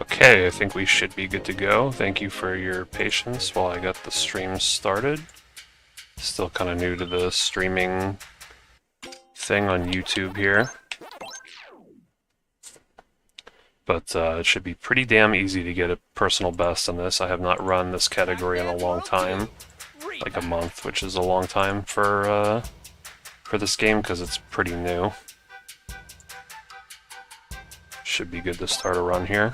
Okay, I think we should be good to go. Thank you for your patience while I got the stream started. Still kind of new to the streaming thing on YouTube here. But it should be pretty damn easy to get a personal best on this. I have not run this category in a long time. Like a month, which is a long time for this game because it's pretty new. Should be good to start a run here.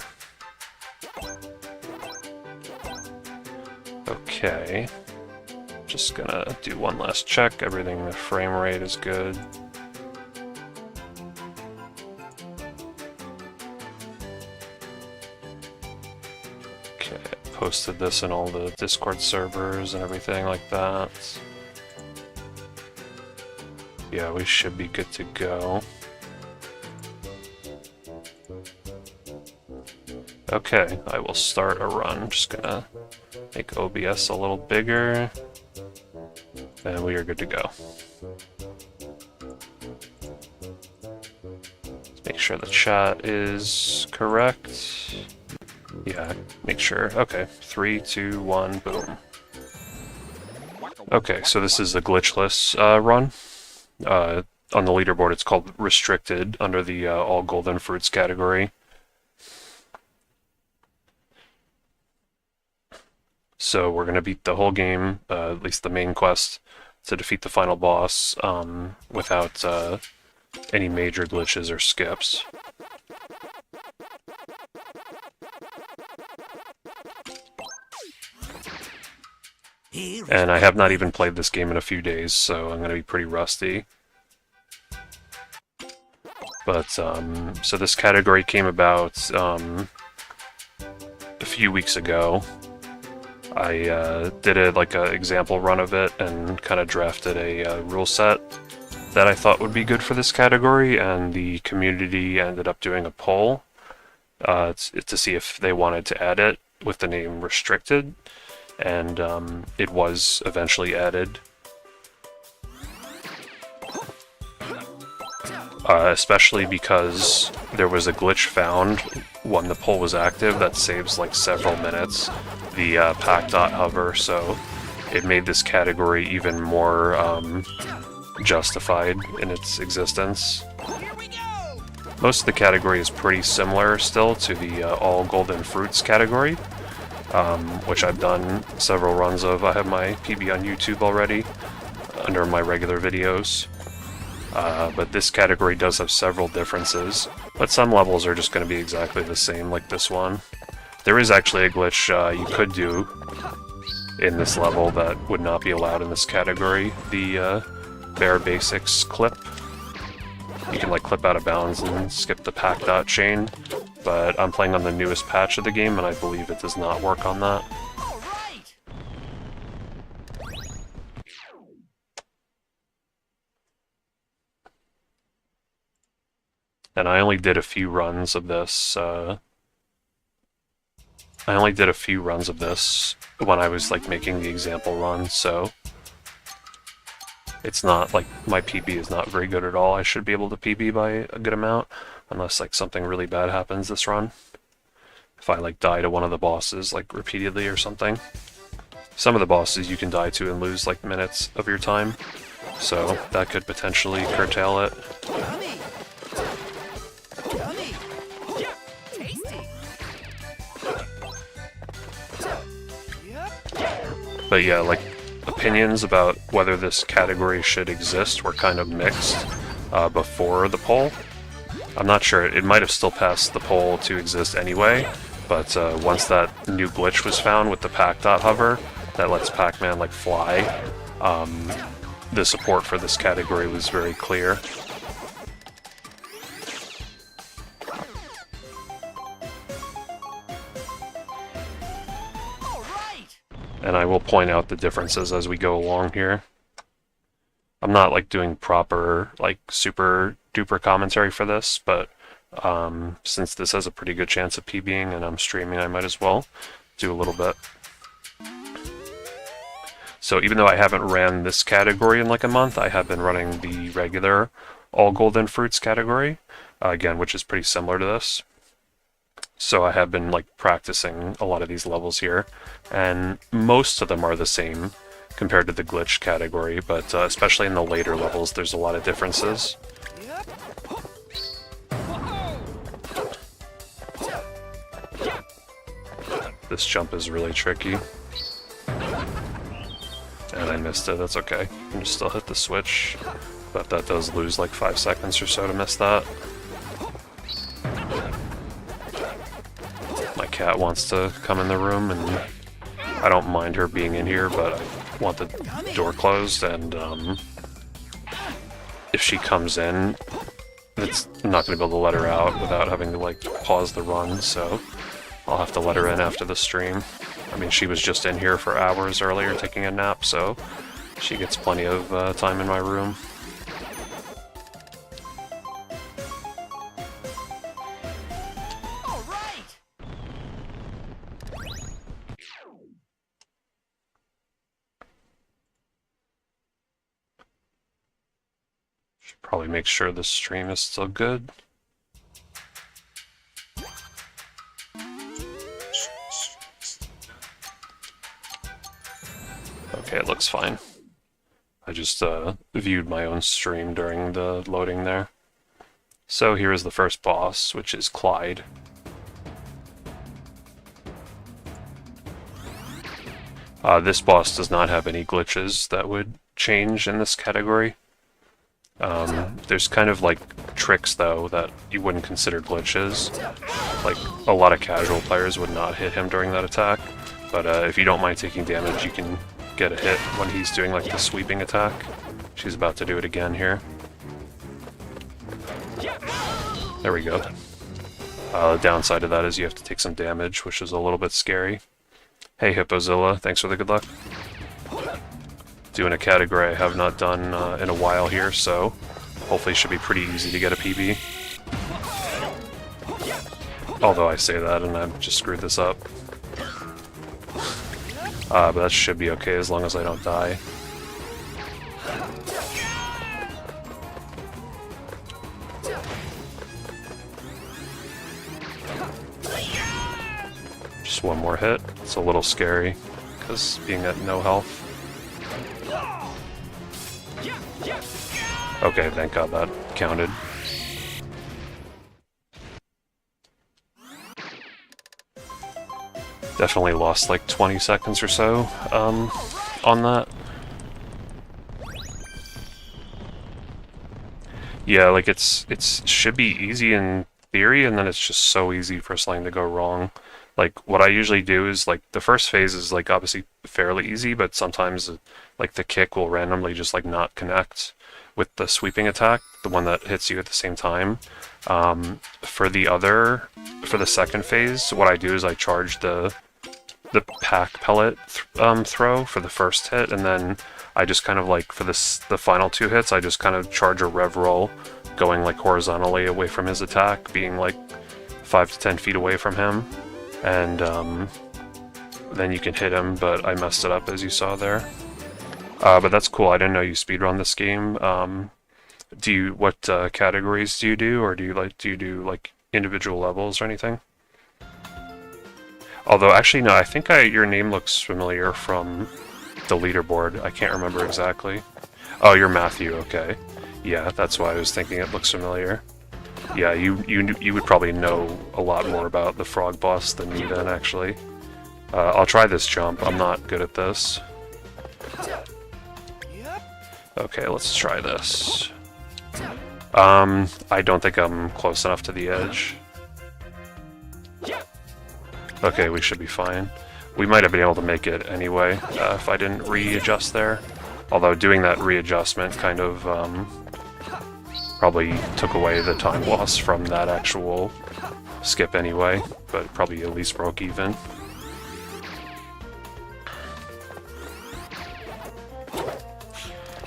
Okay, just gonna do one last check. Everything, the frame rate is good. Okay, posted this in all the Discord servers and everything like that. Yeah, we should be good to go. Okay, I will start a run. Just gonna make OBS a little bigger, and we are good to go. Let's make sure the chat is correct. Yeah, make sure. Okay, 3, 2, 1, boom. Okay, so this is a glitchless run. On the leaderboard, it's called restricted under the all golden fruits category. So we're going to beat the whole game, at least the main quest, to defeat the final boss without any major glitches or skips. And I have not even played this game in a few days, so I'm going to be pretty rusty. But, so this category came about a few weeks ago. I did like an example run of it and kind of drafted a rule set that I thought would be good for this category, and the community ended up doing a poll to see if they wanted to add it with the name restricted, and it was eventually added. Especially because there was a glitch found when the poll was active that saves like several minutes, the Pac-hover, so it made this category even more justified in its existence. Most of the category is pretty similar still to the all golden fruits category, which I've done several runs of. I have my PB on YouTube already under my regular videos. But this category does have several differences, but some levels are just going to be exactly the same like this one. There is actually a glitch you could do in this level that would not be allowed in this category, the bare basics clip. You can like clip out of bounds and skip the Pac chain, but I'm playing on the newest patch of the game and I believe it does not work on that. And I only did a few runs of this. I only did a few runs of this when I was like making the example run, so it's not like my PB is not very good at all. I should be able to PB by a good amount, unless like something really bad happens this run. If I like die to one of the bosses like repeatedly or something. Some of the bosses you can die to and lose like minutes of your time, so that could potentially curtail it. But yeah, like, opinions about whether this category should exist were kind of mixed before the poll. I'm not sure, it might have still passed the poll to exist anyway, but once that new glitch was found with the Pac-hover that lets Pac-Man like fly, the support for this category was very clear. And I will point out the differences as we go along here. I'm not like doing proper, like super duper commentary for this, but since this has a pretty good chance of PBing and I'm streaming, I might as well do a little bit. So even though I haven't ran this category in like a month, I have been running the regular all golden fruits category, again, which is pretty similar to this. So I have been like practicing a lot of these levels here, and most of them are the same compared to the glitch category, but especially in the later levels there's a lot of differences. This jump is really tricky. And I missed it, that's okay. I can still hit the switch, but that does lose like 5 seconds or so to miss that. My cat wants to come in the room, and I don't mind her being in here, but I want the door closed, and if she comes in, I'm not going to be able to let her out without having to like pause the run, so I'll have to let her in after the stream. I mean, she was just in here for hours earlier taking a nap, so she gets plenty of time in my room. Should probably make sure the stream is still good. Okay, it looks fine. I just viewed my own stream during the loading there. So here is the first boss, which is Clyde. This boss does not have any glitches that would change in this category. There's kind of like tricks though that you wouldn't consider glitches. Like a lot of casual players would not hit him during that attack, but if you don't mind taking damage, you can get a hit when he's doing like the sweeping attack. She's about to do it again here. There we go. The downside of that is you have to take some damage, which is a little bit scary. Hey Hippozilla, thanks for the good luck. Doing a category I have not done in a while here, so hopefully it should be pretty easy to get a PB. Although I say that and I've just screwed this up. But that should be okay as long as I don't die. Just one more hit. It's a little scary, because being at no health. Okay, thank God that counted. Definitely lost like 20 seconds or so on that. Yeah, like it should be easy in theory, and then it's just so easy for something to go wrong. Like what I usually do is like the first phase is like obviously fairly easy, but sometimes like the kick will randomly just like not connect with the sweeping attack, the one that hits you at the same time. For the second phase, what I do is I charge the Pac pellet throw for the first hit, and then I just kind of like for the final two hits, I just kind of charge a rev roll, going like horizontally away from his attack, being like 5 to 10 feet away from him, and then you can hit him. But I messed it up as you saw there. But that's cool. I didn't know you speedrun this game. What categories do you do, or do you do like individual levels or anything? Although actually no, I think your name looks familiar from the leaderboard. I can't remember exactly. Oh, you're Matthew. Okay, yeah, that's why I was thinking it looks familiar. Yeah, you would probably know a lot more about the frog boss than me then, actually. I'll try this jump. I'm not good at this. Okay, let's try this. I don't think I'm close enough to the edge. Okay, we should be fine. We might have been able to make it anyway, if I didn't readjust there. Although doing that readjustment kind of probably took away the time loss from that actual skip anyway, but probably at least broke even.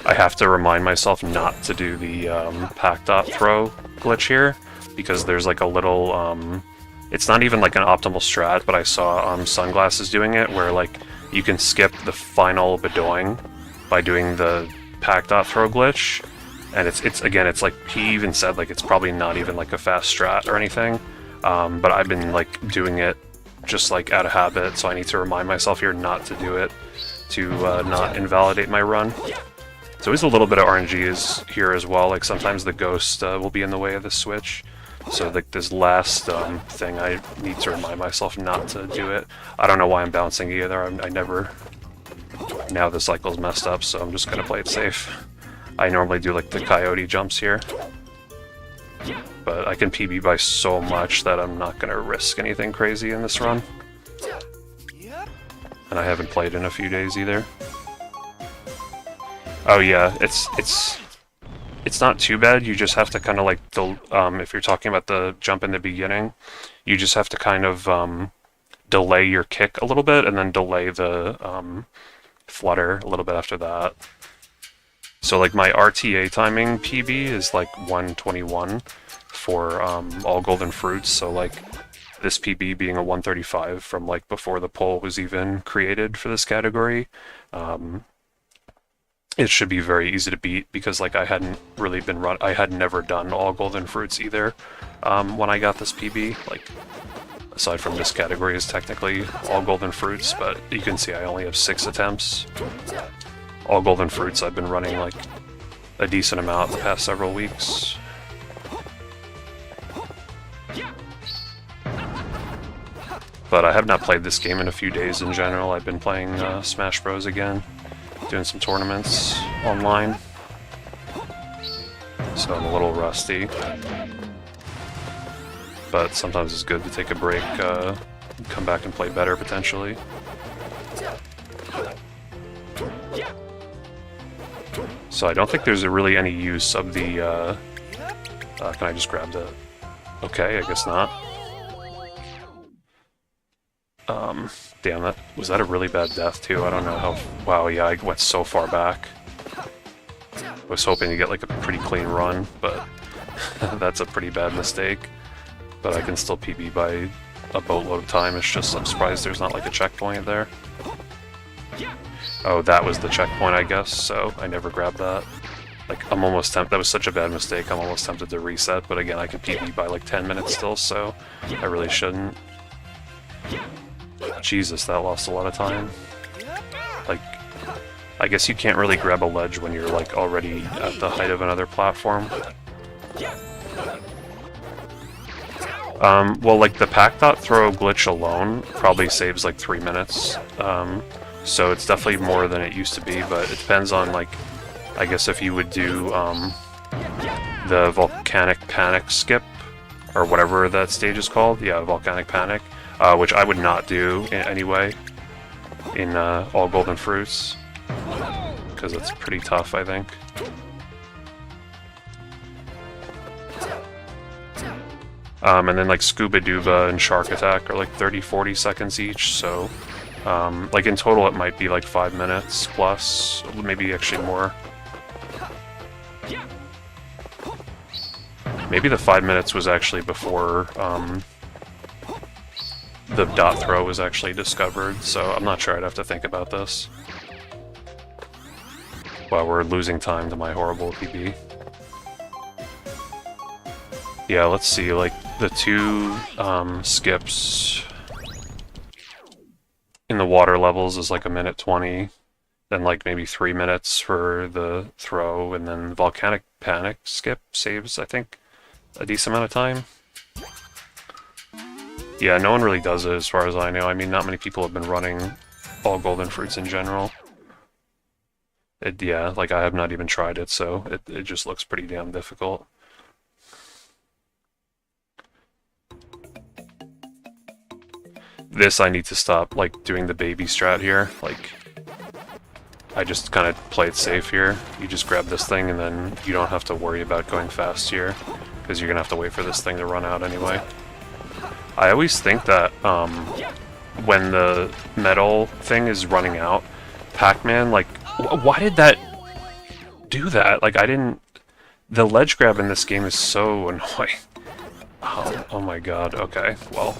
I have to remind myself not to do the Pac-Dot throw glitch here, because there's like a little, it's not even like an optimal strat, but I saw Sunglasses doing it, where like you can skip the final bedoing by doing the Pac-Dot throw glitch, and it's again, it's like, he even said like it's probably not even like a fast strat or anything, but I've been like doing it just like out of habit, so I need to remind myself here not to do it to not invalidate my run. So there's a little bit of RNG is here as well, like sometimes the ghost will be in the way of the switch. So like this last thing, I need to remind myself not to do it. I don't know why I'm bouncing either, I never... Now the cycle's messed up, so I'm just gonna play it safe. I normally do like the coyote jumps here. But I can PB by so much that I'm not gonna risk anything crazy in this run. And I haven't played in a few days either. Oh yeah, it's not too bad. You just have to kind of like, if you're talking about the jump in the beginning, you just have to kind of delay your kick a little bit and then delay the flutter a little bit after that. So like my RTA timing PB is like 121 for all golden fruits, so like this PB being a 135 from like before the poll was even created for this category. It should be very easy to beat because like I hadn't really been I had never done all golden fruits either when I got this PB. Like aside from this category is technically all golden fruits, but you can see I only have 6 attempts. All golden fruits I've been running like a decent amount the past several weeks. But I have not played this game in a few days in general. I've been playing Smash Bros again, doing some tournaments online. So I'm a little rusty. But sometimes it's good to take a break, come back and play better potentially. So I don't think there's really any use of the, can I just grab the... Okay, I guess not. Damn, was that a really bad death too? I don't know how... Wow, yeah, I went so far back. I was hoping to get like a pretty clean run, but that's a pretty bad mistake. But I can still PB by a boatload of time. It's just I'm surprised there's not like a checkpoint there. Oh, that was the checkpoint, I guess, so I never grabbed that. Like, I'm almost tempted. That was such a bad mistake, I'm almost tempted to reset, but again, I can PB by like 10 minutes still, so I really shouldn't. Jesus, that lost a lot of time. Like, I guess you can't really grab a ledge when you're like already at the height of another platform. Well, like the Pac-Dot throw glitch alone probably saves like 3 minutes. So it's definitely more than it used to be, but it depends on like, I guess if you would do the Volcanic Panic skip, or whatever that stage is called. Yeah, Volcanic Panic, which I would not do anyway in all golden fruits, because it's pretty tough, I think. And then like Scuba Duba and Shark Attack are like 30-40 seconds each, so like in total it might be like 5 minutes plus, maybe actually more. Maybe the 5 minutes was actually before the dot throw was actually discovered, so I'm not sure. I'd have to think about this. Wow, we're losing time to my horrible PB. Yeah, let's see, like the 2 skips in the water levels is like 1:20, then like maybe 3 minutes for the throw, and then Volcanic Panic skip saves, I think, a decent amount of time. Yeah, no one really does it as far as I know. I mean, not many people have been running all golden fruits in general. Yeah, like I have not even tried it, so it just looks pretty damn difficult. This I need to stop, like, doing the baby strat here. Like, I just kind of play it safe here. You just grab this thing and then you don't have to worry about going fast here, because you're gonna have to wait for this thing to run out anyway. I always think that when the metal thing is running out, Pac-Man, like, why did that do that? Like, I didn't... The ledge grab in this game is so annoying. Oh my god, okay, well.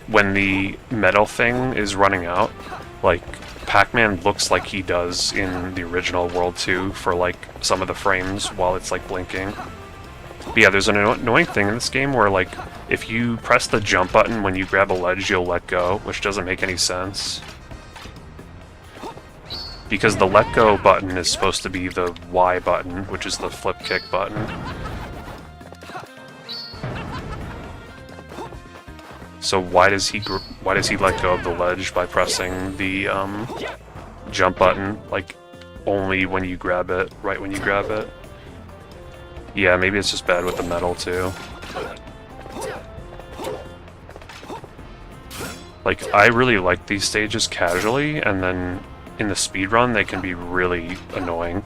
When the metal thing is running out, like, Pac-Man looks like he does in the original World 2 for, like, some of the frames while it's, like, blinking. But yeah, there's an annoying thing in this game where, like, if you press the jump button when you grab a ledge, you'll let go, which doesn't make any sense. Because the let go button is supposed to be the Y button, which is the flip kick button. So why does he let go of the ledge by pressing the jump button, like, only when you grab it, right when you grab it? Yeah, maybe it's just bad with the metal too. Like, I really like these stages casually, and then in the speedrun they can be really annoying.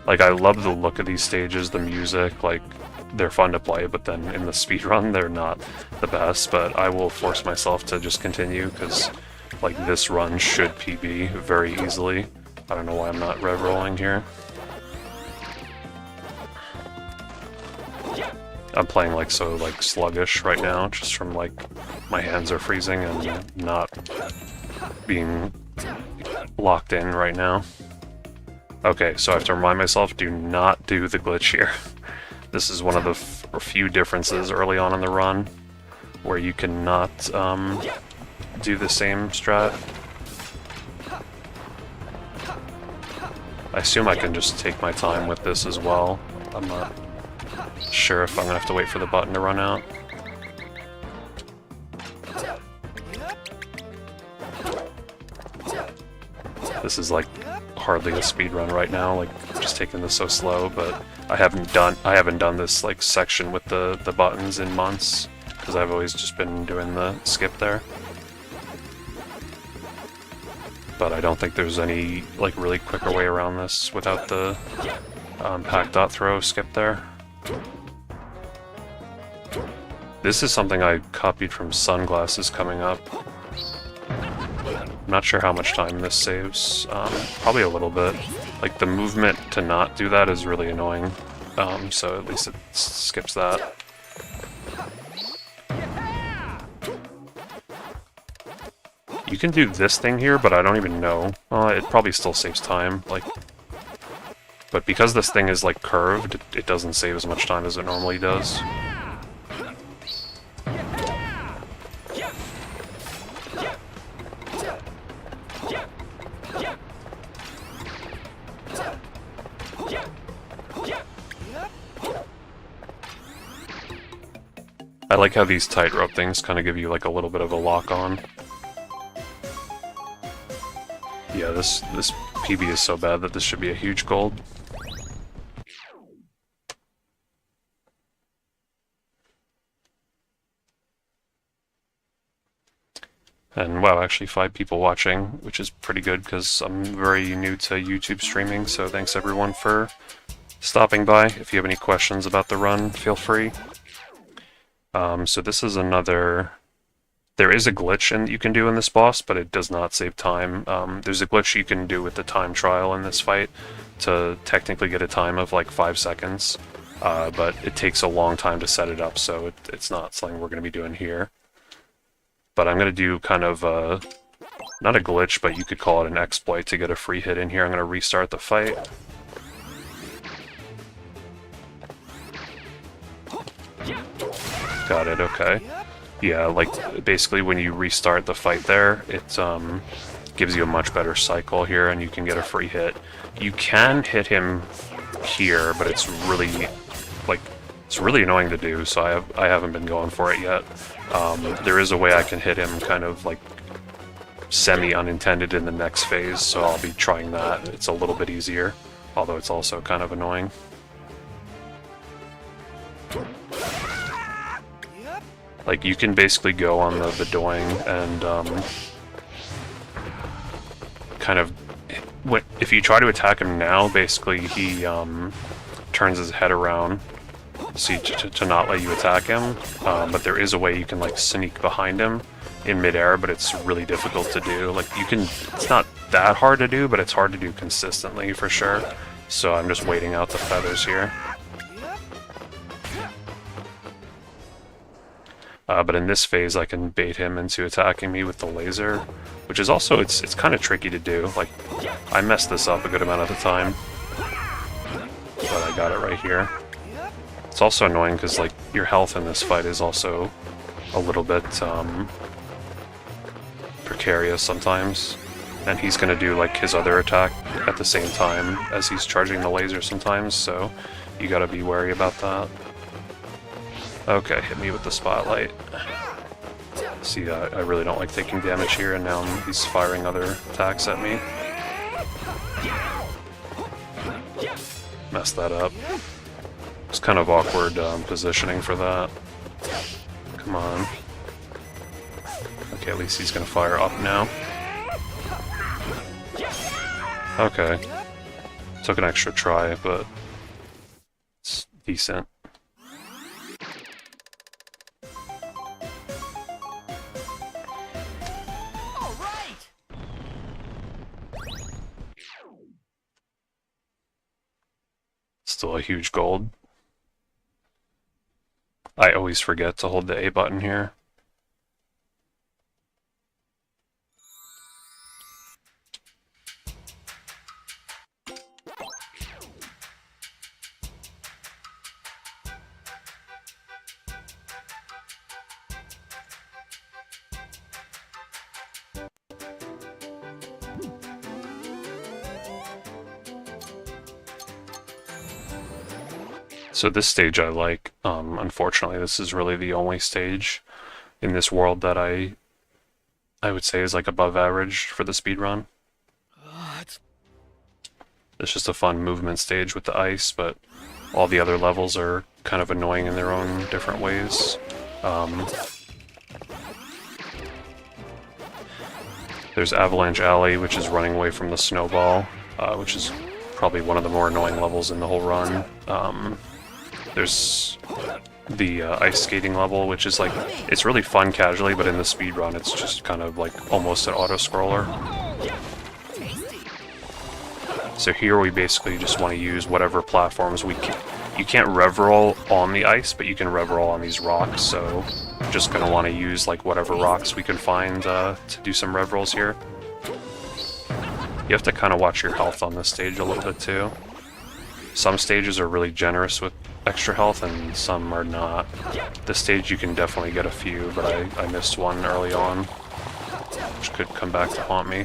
Like, I love the look of these stages, the music, like, they're fun to play, but then in the speedrun they're not the best, but I will force myself to just continue, because, like, this run should PB very easily. I don't know why I'm not rev rolling here. I'm playing, like, so, like, sluggish right now, just from, like, my hands are freezing and not being locked in right now. Okay, so I have to remind myself, do not do the glitch here. This is one of the few differences early on in the run where you cannot do the same strat. I assume I can just take my time with this as well. I'm not sure if I'm gonna have to wait for the button to run out. This is like hardly a speed run right now, like just taking this so slow, but I haven't done this like section with the buttons in months, because I've always just been doing the skip there. But I don't think there's any like really quicker way around this without the Pac-throw skip there. This is something I copied from Sunglasses coming up. I'm not sure how much time this saves. Probably a little bit. Like, the movement to not do that is really annoying. So at least it skips that. You can do this thing here, but I don't even know. It probably still saves time. Like, but because this thing is like curved, it doesn't save as much time as it normally does. I like how these tightrope things kind of give you like a little bit of a lock on. Yeah, this PB is so bad that this should be a huge gold. And wow, actually 5 people watching, which is pretty good because I'm very new to YouTube streaming, so thanks everyone for stopping by. If you have any questions about the run, feel free. So this is another... There is a glitch you can do in this boss, but it does not save time. There's a glitch you can do with the time trial in this fight to technically get a time of like 5 seconds, but it takes a long time to set it up, so it's not something we're going to be doing here. But I'm going to do kind of not a glitch, but you could call it an exploit to get a free hit in here. I'm going to restart the fight. Got it, okay. Yeah, like, basically when you restart the fight there, it gives you a much better cycle here, and you can get a free hit. You can hit him here, but it's really, like, it's really annoying to do, so I haven't been going for it yet. There is a way I can hit him kind of, like, semi-unintended in the next phase, so I'll be trying that. It's a little bit easier, although it's also kind of annoying. Like, you can basically go on the Doing and kind of... If you try to attack him now, basically he turns his head around to not let you attack him. But there is a way you can, like, sneak behind him in midair, but it's really difficult to do. Like, you can... It's not that hard to do, but it's hard to do consistently, for sure. So I'm just waiting out the feathers here. But in this phase, I can bait him into attacking me with the laser, which is also, it's kind of tricky to do. Like, I messed this up a good amount of the time, but I got it right here. It's also annoying because, like, your health in this fight is also a little bit precarious sometimes. And he's going to do, like, his other attack at the same time as he's charging the laser sometimes, so you gotta be wary about that. Okay, hit me with the spotlight. See, I really don't like taking damage here, and now he's firing other attacks at me. Messed that up. It's kind of awkward positioning for that. Come on. Okay, at least he's gonna fire up now. Okay. Took an extra try, but it's decent. Still a huge gold. I always forget to hold the A button here. So this stage I like. Unfortunately, this is really the only stage in this world that I would say is like above average for the speedrun. It's just a fun movement stage with the ice, but all the other levels are kind of annoying in their own different ways. There's Avalanche Alley, which is running away from the snowball, which is probably one of the more annoying levels in the whole run. There's the ice skating level, which is like, it's really fun casually, but in the speedrun it's just kind of like almost an auto-scroller. So here we basically just want to use whatever platforms we can. You can't rev roll on the ice, but you can rev roll on these rocks, so I'm just going to want to use like whatever rocks we can find to do some rev rolls here. You have to kind of watch your health on this stage a little bit too. Some stages are really generous with extra health and some are not. This stage you can definitely get a few, but I missed one early on, which could come back to haunt me.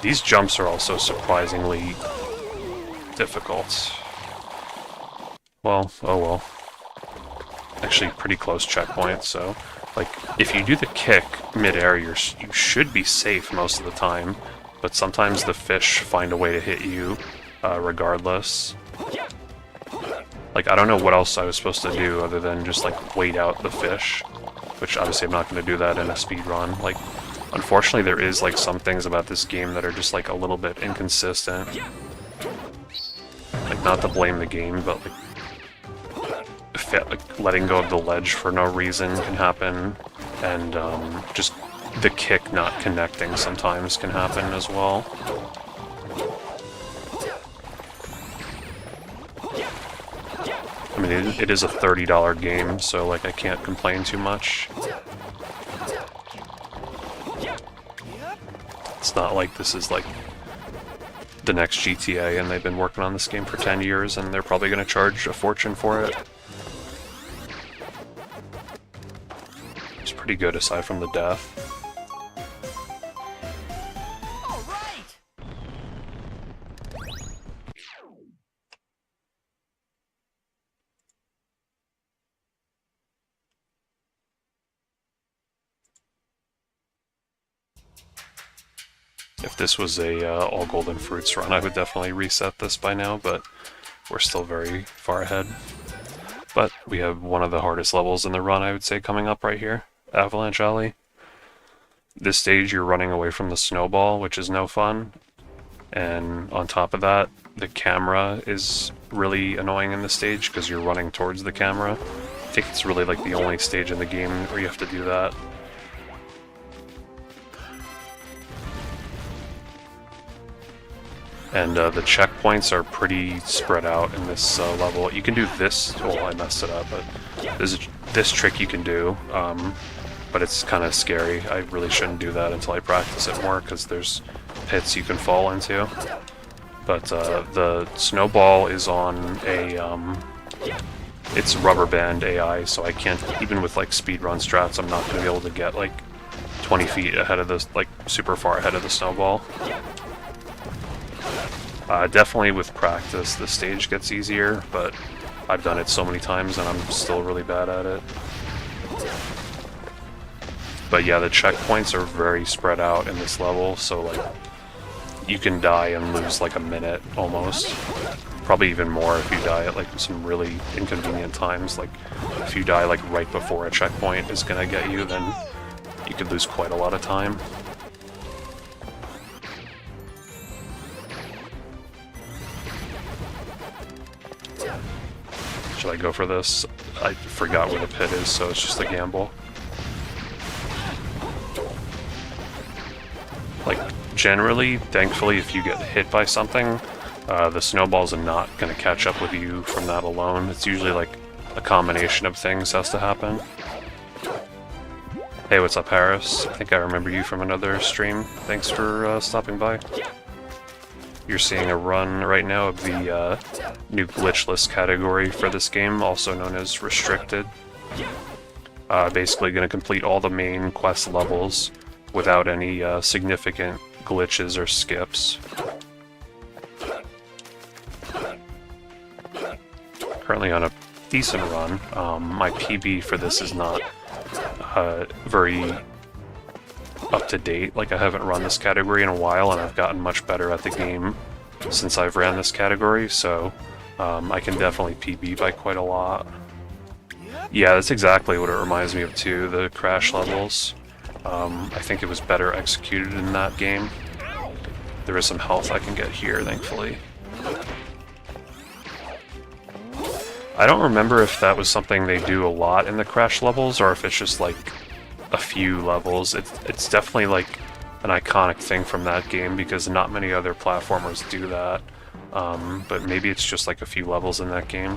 These jumps are also surprisingly difficult. Well, oh well. Actually pretty close checkpoint, so like if you do the kick mid-air, you should be safe most of the time, but sometimes the fish find a way to hit you regardless. Like, I don't know what else I was supposed to do other than just like wait out the fish, which obviously I'm not going to do that in a speedrun. Like, unfortunately there is like some things about this game that are just like a little bit inconsistent. Like, not to blame the game, but like letting go of the ledge for no reason can happen, and just the kick not connecting sometimes can happen as well. I mean, it is a $30 game, so like I can't complain too much. It's not like this is like the next GTA and they've been working on this game for 10 years and they're probably going to charge a fortune for it. It's pretty good aside from the death. If this was a all golden fruits run, I would definitely reset this by now, but we're still very far ahead. But we have one of the hardest levels in the run, I would say, coming up right here, Avalanche Alley. This stage, you're running away from the snowball, which is no fun. And on top of that, the camera is really annoying in this stage because you're running towards the camera. I think it's really like the only stage in the game where you have to do that. And the checkpoints are pretty spread out in this level. You can do this, oh I messed it up, but there's this trick you can do, but it's kind of scary. I really shouldn't do that until I practice it more, because there's pits you can fall into. But the snowball is on a it's rubber band AI, so I can't, even with like speedrun strats, I'm not going to be able to get like 20 feet ahead of this, like super far ahead of the snowball. Definitely with practice the stage gets easier, but I've done it so many times and I'm still really bad at it. But yeah, the checkpoints are very spread out in this level, so like you can die and lose like a minute almost. Probably even more if you die at like some really inconvenient times. Like if you die like right before a checkpoint is gonna get you, then you could lose quite a lot of time. Should I go for this? I forgot where the pit is, so it's just a gamble. Like, generally, thankfully, if you get hit by something, the snowballs are not going to catch up with you from that alone. It's usually like a combination of things has to happen. Hey, what's up, Harris? I think I remember you from another stream. Thanks for stopping by. You're seeing a run right now of the new Glitchless category for this game, also known as Restricted. Basically going to complete all the main quest levels without any significant glitches or skips. Currently on a decent run. My PB for this is not very up to date. Like, I haven't run this category in a while, and I've gotten much better at the game since I've ran this category, so I can definitely PB by quite a lot. Yeah, that's exactly what it reminds me of too, the crash levels. I think it was better executed in that game. There is some health I can get here, thankfully. I don't remember if that was something they do a lot in the crash levels, or if it's just like a few levels. It's definitely like an iconic thing from that game, because not many other platformers do that. But maybe it's just like a few levels in that game.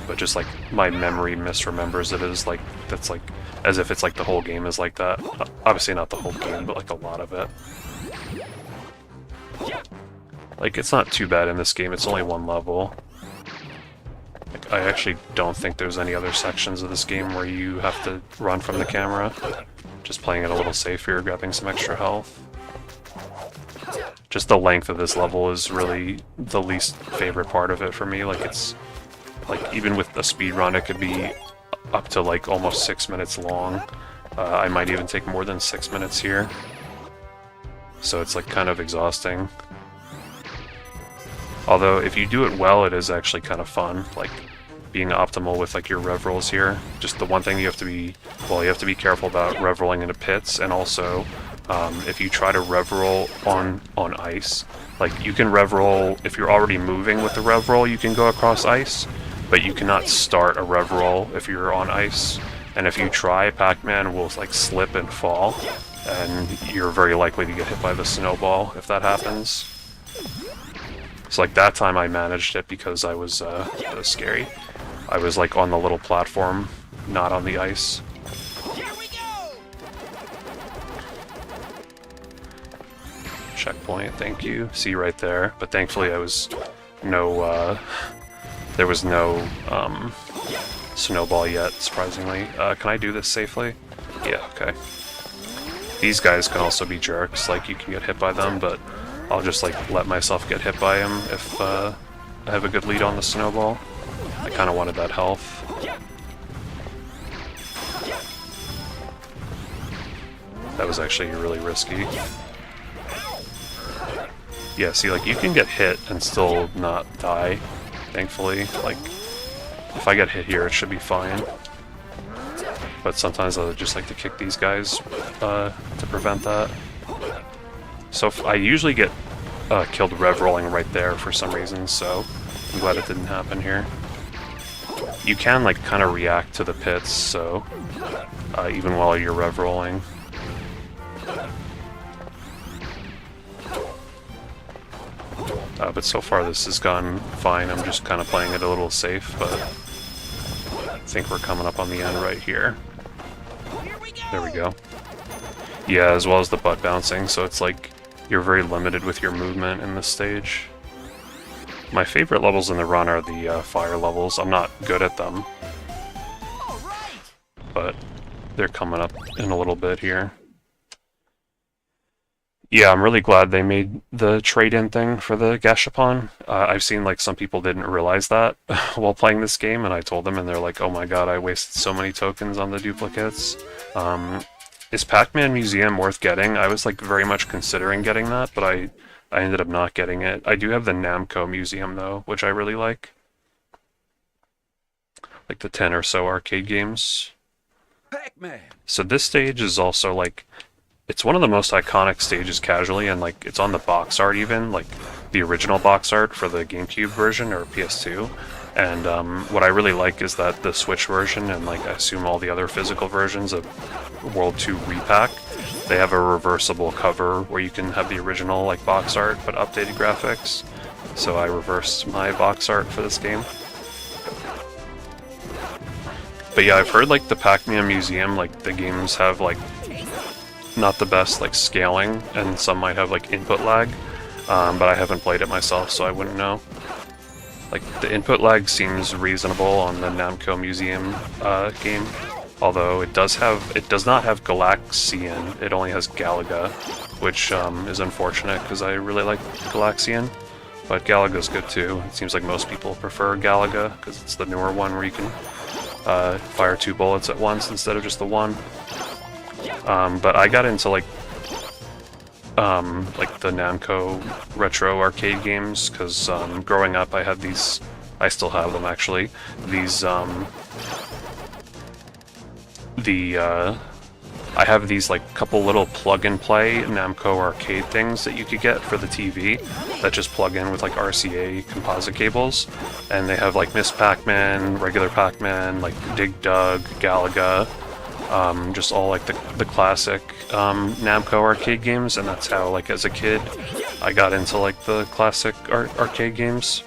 But just like my memory misremembers it as like, that's like, as if it's like the whole game is like that. Obviously not the whole game, but like a lot of it. Like, it's not too bad in this game, it's only one level. Like, I actually don't think there's any other sections of this game where you have to run from the camera. Just playing it a little safer, grabbing some extra health. Just the length of this level is really the least favorite part of it for me. Like, it's like, even with a speedrun, it could be up to like almost 6 minutes long. I might even take more than 6 minutes here. So it's like kind of exhausting. Although if you do it well, it is actually kind of fun, like being optimal with like your rev rolls here. Just the one thing you have to be, well, you have to be careful about rev rolling into pits, and also if you try to rev roll on ice, like you can rev roll, if you're already moving with the rev roll, you can go across ice, but you cannot start a rev roll if you're on ice. And if you try, Pac-Man will like slip and fall, and you're very likely to get hit by the snowball if that happens. So like that time I managed it because I was, that was scary. I was like on the little platform, not on the ice. Here we go. Checkpoint, thank you. See right there. But thankfully I was no, there was no snowball yet, surprisingly. Can I do this safely? Yeah, okay. These guys can also be jerks, like you can get hit by them, but I'll just like let myself get hit by him if I have a good lead on the snowball. I kind of wanted that health. That was actually really risky. Yeah, see, like you can get hit and still not die, thankfully. Like, if I get hit here, it should be fine. But sometimes I just like to kick these guys to prevent that. So I usually get killed rev rolling right there for some reason, so I'm glad it didn't happen here. You can like kind of react to the pits, so even while you're rev rolling. But so far this has gone fine. I'm just kind of playing it a little safe, but I think we're coming up on the end right here. There we go. Yeah, as well as the butt bouncing, so it's like you're very limited with your movement in this stage. My favorite levels in the run are the fire levels. I'm not good at them, All right. but they're coming up in a little bit here. Yeah, I'm really glad they made the trade-in thing for the Gashapon. I've seen like some people didn't realize that while playing this game, and I told them, and they're like, "Oh my god, I wasted so many tokens on the duplicates." Is Pac-Man Museum worth getting? I was like very much considering getting that, but I ended up not getting it. I do have the Namco Museum though, which I really like the 10 or so arcade games. Pac-Man. So this stage is also like, it's one of the most iconic stages casually, and like it's on the box art even, like the original box art for the GameCube version or PS2. And what I really like is that the Switch version, and like I assume all the other physical versions of World 2 Re-PAC, they have a reversible cover where you can have the original like box art but updated graphics. So I reversed my box art for this game. But yeah, I've heard like the Pac-Man Museum, like the games have like not the best like scaling, and some might have like input lag, but I haven't played it myself, so I wouldn't know. Like the input lag seems reasonable on the Namco Museum game, although it does not have Galaxian. It only has Galaga, which is unfortunate because I really like Galaxian. But Galaga's good too. It seems like most people prefer Galaga because it's the newer one where you can fire 2 bullets at once instead of just the one. But I got into like the Namco retro arcade games because growing up I had these, I still have them actually, these I have these like couple little plug-and-play Namco arcade things that you could get for the TV that just plug in with like RCA composite cables, and they have like Miss Pac-Man, regular Pac-Man, like Dig Dug, Galaga, just all like the classic Namco arcade games, and that's how like as a kid I got into like the classic arcade games.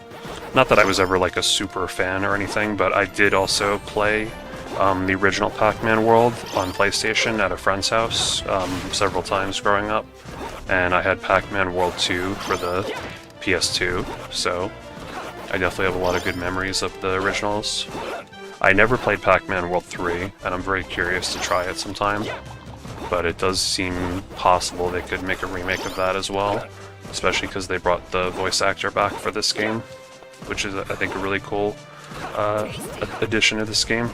Not that I was ever like a super fan or anything, but I did also play the original Pac-Man world on PlayStation at a friend's house several times growing up, and I had Pac-Man World 2 for the PS2, so I definitely have a lot of good memories of the originals. I never played Pac-Man World 3, and I'm very curious to try it sometime, but it does seem possible they could make a remake of that as well, especially because they brought the voice actor back for this game, which is, I think, a really cool addition to this game.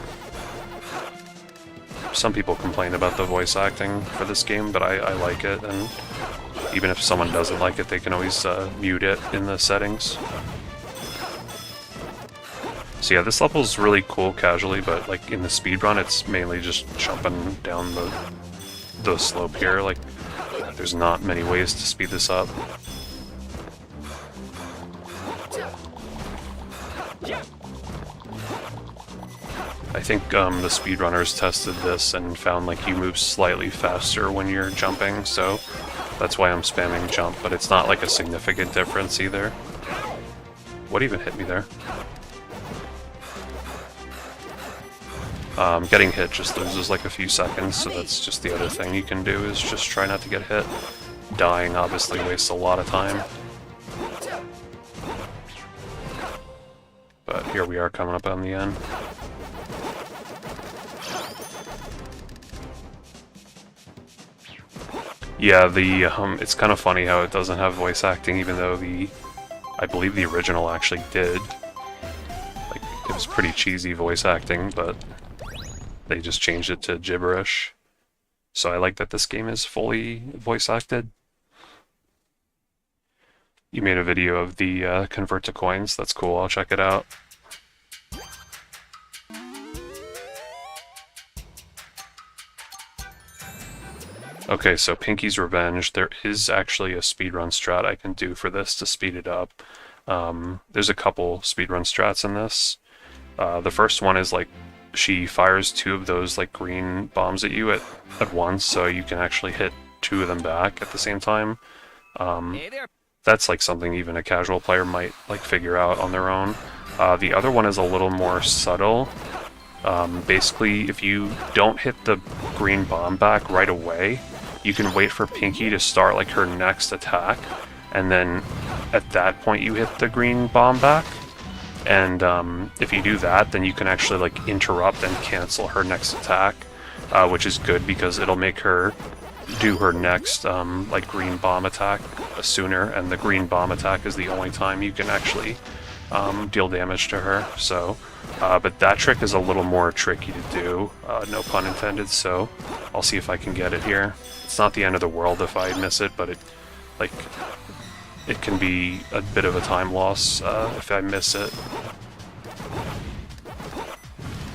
Some people complain about the voice acting for this game, but I like it, and even if someone doesn't like it, they can always mute it in the settings. So yeah, this level is really cool casually, but like in the speedrun, it's mainly just jumping down the slope here. Like, there's not many ways to speed this up. I think the speedrunners tested this and found like you move slightly faster when you're jumping, so that's why I'm spamming jump, but it's not like a significant difference either. What even hit me there? Getting hit just loses like a few seconds, so that's just the other thing you can do, is just try not to get hit. Dying obviously wastes a lot of time. But here we are coming up on the end. Yeah, it's kind of funny how it doesn't have voice acting, even though I believe the original actually did. Like, it was pretty cheesy voice acting, but they just changed it to gibberish. So I like that this game is fully voice acted. You made a video of the convert to coins. That's cool. I'll check it out. Okay, so Pinky's Revenge. There is actually a speedrun strat I can do for this to speed it up. There's a couple speedrun strats in this. The first one is like she fires 2 of those like green bombs at you at once, so you can actually hit 2 of them back at the same time. Hey there. That's like something even a casual player might like figure out on their own. The other one is a little more subtle. Basically, if you don't hit the green bomb back right away, you can wait for Pinky to start like her next attack, and then at that point you hit the green bomb back. And if you do that, then you can actually like interrupt and cancel her next attack, which is good because it'll make her do her next like green bomb attack sooner, and the green bomb attack is the only time you can actually deal damage to her. So, but that trick is a little more tricky to do, no pun intended. So I'll see if I can get it here. It's not the end of the world if I miss it, but it can be a bit of a time loss if I miss it.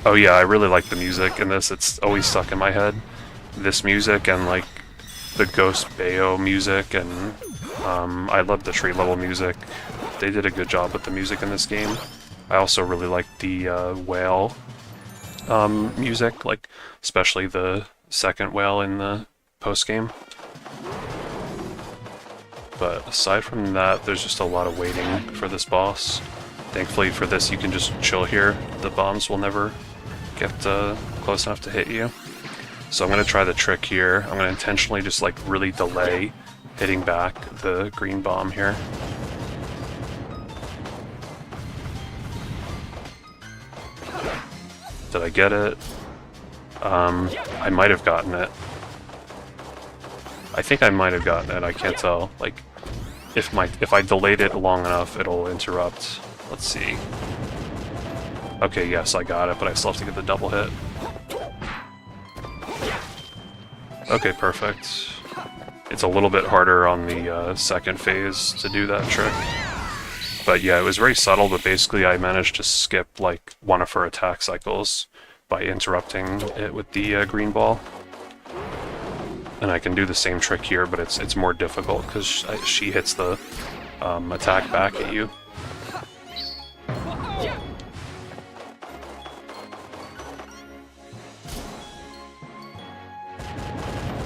Oh yeah, I really like the music in this. It's always stuck in my head. This music and like the Ghost Bayo music, and I love the tree level music. They did a good job with the music in this game. I also really like the whale music, like especially the second whale in the post game. But aside from that, there's just a lot of waiting for this boss. Thankfully for this, you can just chill here. The bombs will never get close enough to hit you. So I'm going to try the trick here. I'm going to intentionally just like really delay hitting back the green bomb here. Did I get it? I might have gotten it. I think I might have gotten it, I can't tell. Like, if I delayed it long enough, it'll interrupt. Let's see. Okay, yes, I got it, but I still have to get the double hit. Okay, perfect. It's a little bit harder on the second phase to do that trick. But yeah, it was very subtle, but basically I managed to skip like one of her attack cycles by interrupting it with the green ball. And I can do the same trick here, but it's more difficult because she hits the attack back at you.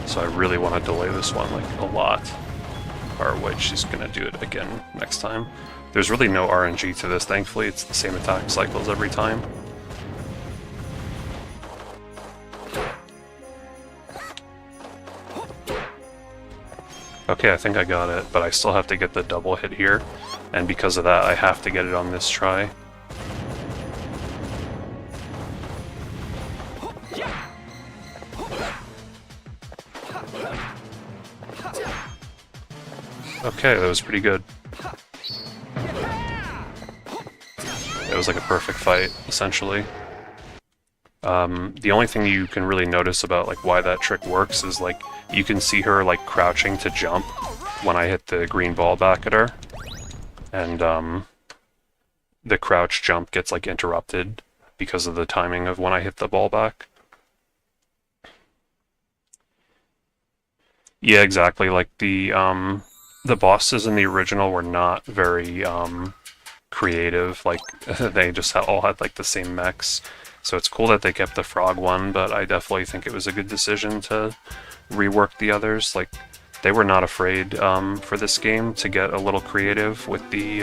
So I really want to delay this one like a lot. Or wait, she's gonna do it again next time. There's really no RNG to this, thankfully. It's the same attack cycles every time. Okay, I think I got it, but I still have to get the double hit here, and because of that, I have to get it on this try. Okay, that was pretty good. It was like a perfect fight, essentially. The only thing you can really notice about like why that trick works is like you can see her like crouching to jump when I hit the green ball back at her, and the crouch jump gets like interrupted because of the timing of when I hit the ball back. Yeah, exactly. Like the bosses in the original were not very creative. Like they just all had like the same mechs. So it's cool that they kept the frog one, but I definitely think it was a good decision to rework the others. Like, they were not afraid for this game to get a little creative with the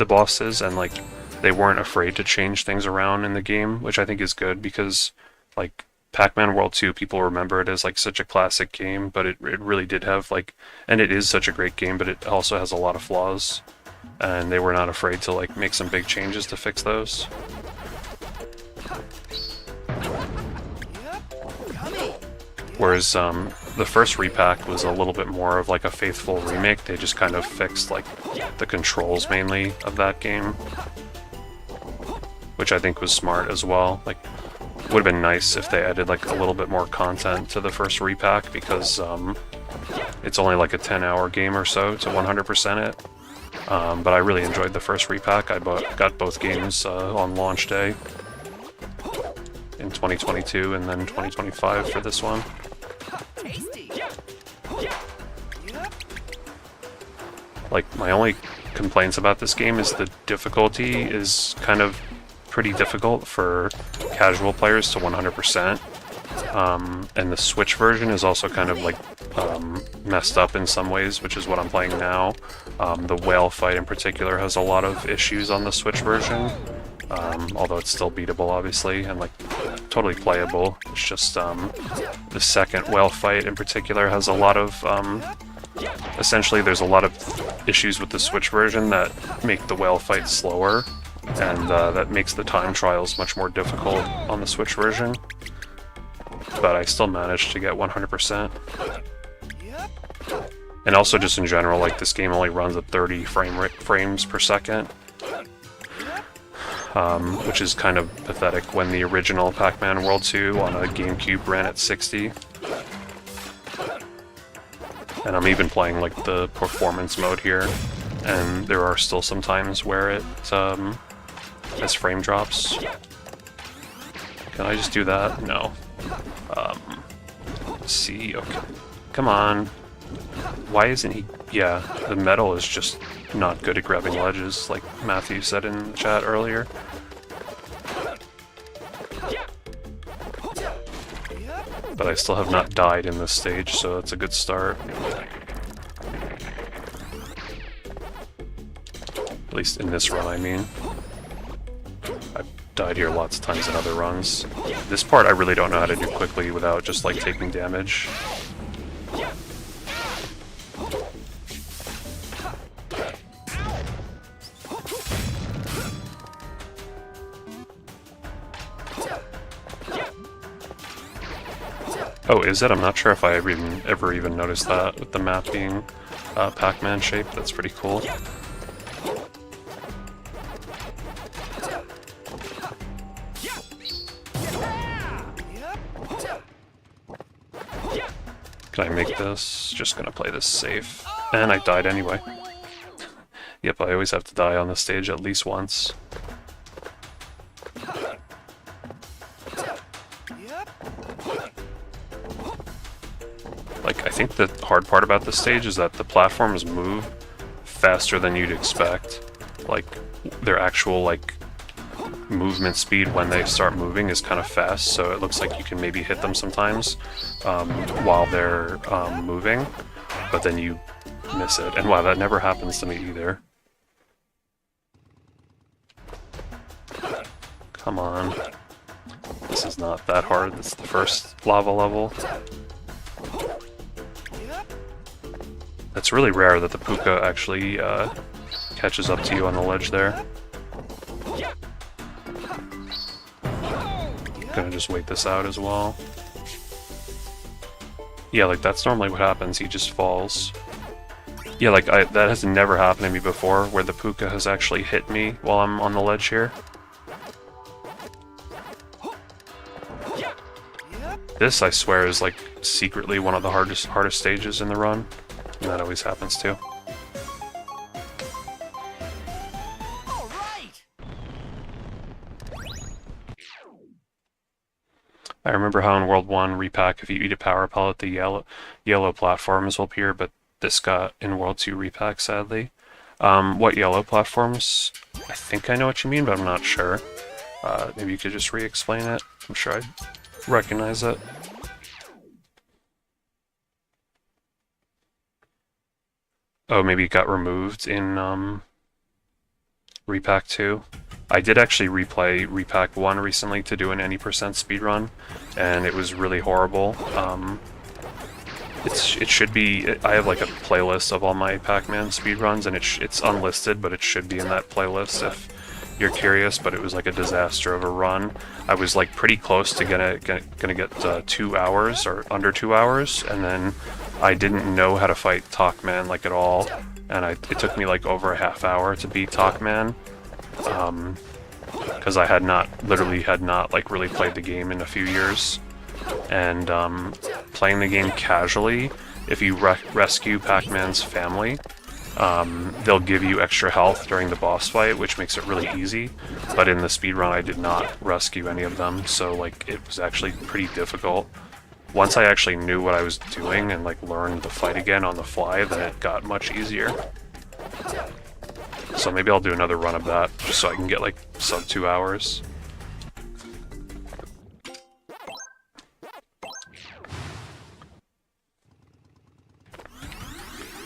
bosses, and like they weren't afraid to change things around in the game, which I think is good because like Pac-Man World 2, people remember it as like such a classic game, but it really did have like, and it is such a great game, but it also has a lot of flaws. And they were not afraid to like make some big changes to fix those. Whereas the first Re-PAC was a little bit more of like a faithful remake. They just kind of fixed like the controls mainly of that game, which I think was smart as well. Like, would have been nice if they added like a little bit more content to the first Re-PAC, because it's only like a 10-hour game or so to 100% it. But I really enjoyed the first Re-PAC. I got both games on launch day in 2022 and then 2025 for this one. Like, my only complaints about this game is the difficulty is kind of pretty difficult for casual players to 100%. And the Switch version is also kind of like messed up in some ways, which is what I'm playing now. The whale fight in particular has a lot of issues on the Switch version, although it's still beatable obviously, and like totally playable. It's just the second whale fight in particular has a lot of essentially there's a lot of issues with the Switch version that make the whale fight slower, and that makes the time trials much more difficult on the Switch version. But I still managed to get 100%. And also just in general, like this game only runs at 30 frames per second. Which is kind of pathetic when the original Pac-Man World 2 on a GameCube ran at 60. And I'm even playing like the performance mode here, and there are still some times where it has frame drops. Can I just do that? No. See, okay. Come on. Why isn't he... Yeah, the metal is just not good at grabbing ledges, like Matthew said in the chat earlier. But I still have not died in this stage, so that's a good start. At least in this run, I mean. I've died here lots of times in other runs. This part I really don't know how to do quickly without just like taking damage. Oh, is it? I'm not sure if I ever even noticed that with the map being Pac-Man shape. That's pretty cool. Can I make this? Just gonna play this safe. And I died anyway. Yep, I always have to die on the stage at least once. Like, I think the hard part about this stage is that the platforms move faster than you'd expect. Like, their actual, like, movement speed when they start moving is kind of fast, so it looks like you can maybe hit them sometimes while they're moving, but then you miss it. And wow, that never happens to me either. Come on. This is not that hard. This is the first lava level. It's really rare that the puka actually catches up to you on the ledge there. Gonna just wait this out as well. Yeah, like that's normally what happens, he just falls. Yeah, like that has never happened to me before, where the puka has actually hit me while I'm on the ledge here. This, I swear, is like secretly one of the hardest stages in the run, and that always happens too. I remember how in World 1 Re-PAC, if you eat a power pellet, the yellow platforms will appear, but this got in World 2 Re-PAC, sadly. What yellow platforms? I think I know what you mean, but I'm not sure. Maybe you could just re-explain it. I'm sure I'd recognize it. Oh, maybe it got removed in Re-PAC 2. I did actually replay Re-PAC 1 recently to do an any % speedrun, and it was really horrible. It should be... I have like a playlist of all my Pac-Man speedruns, and it's unlisted, but it should be in that playlist if you're curious, but it was like a disaster of a run. I was like pretty close to gonna get 2 hours, or under 2 hours, and then I didn't know how to fight Pac-Man like at all, and it took me like over a half hour to beat Pac-Man. Because I literally had not like really played the game in a few years, and playing the game casually, if you rescue Pac-Man's family, they'll give you extra health during the boss fight, which makes it really easy. But in the speedrun, I did not rescue any of them, so like it was actually pretty difficult. Once I actually knew what I was doing and like learned the fight again on the fly, then it got much easier. So maybe I'll do another run of that, just so I can get like sub 2 hours.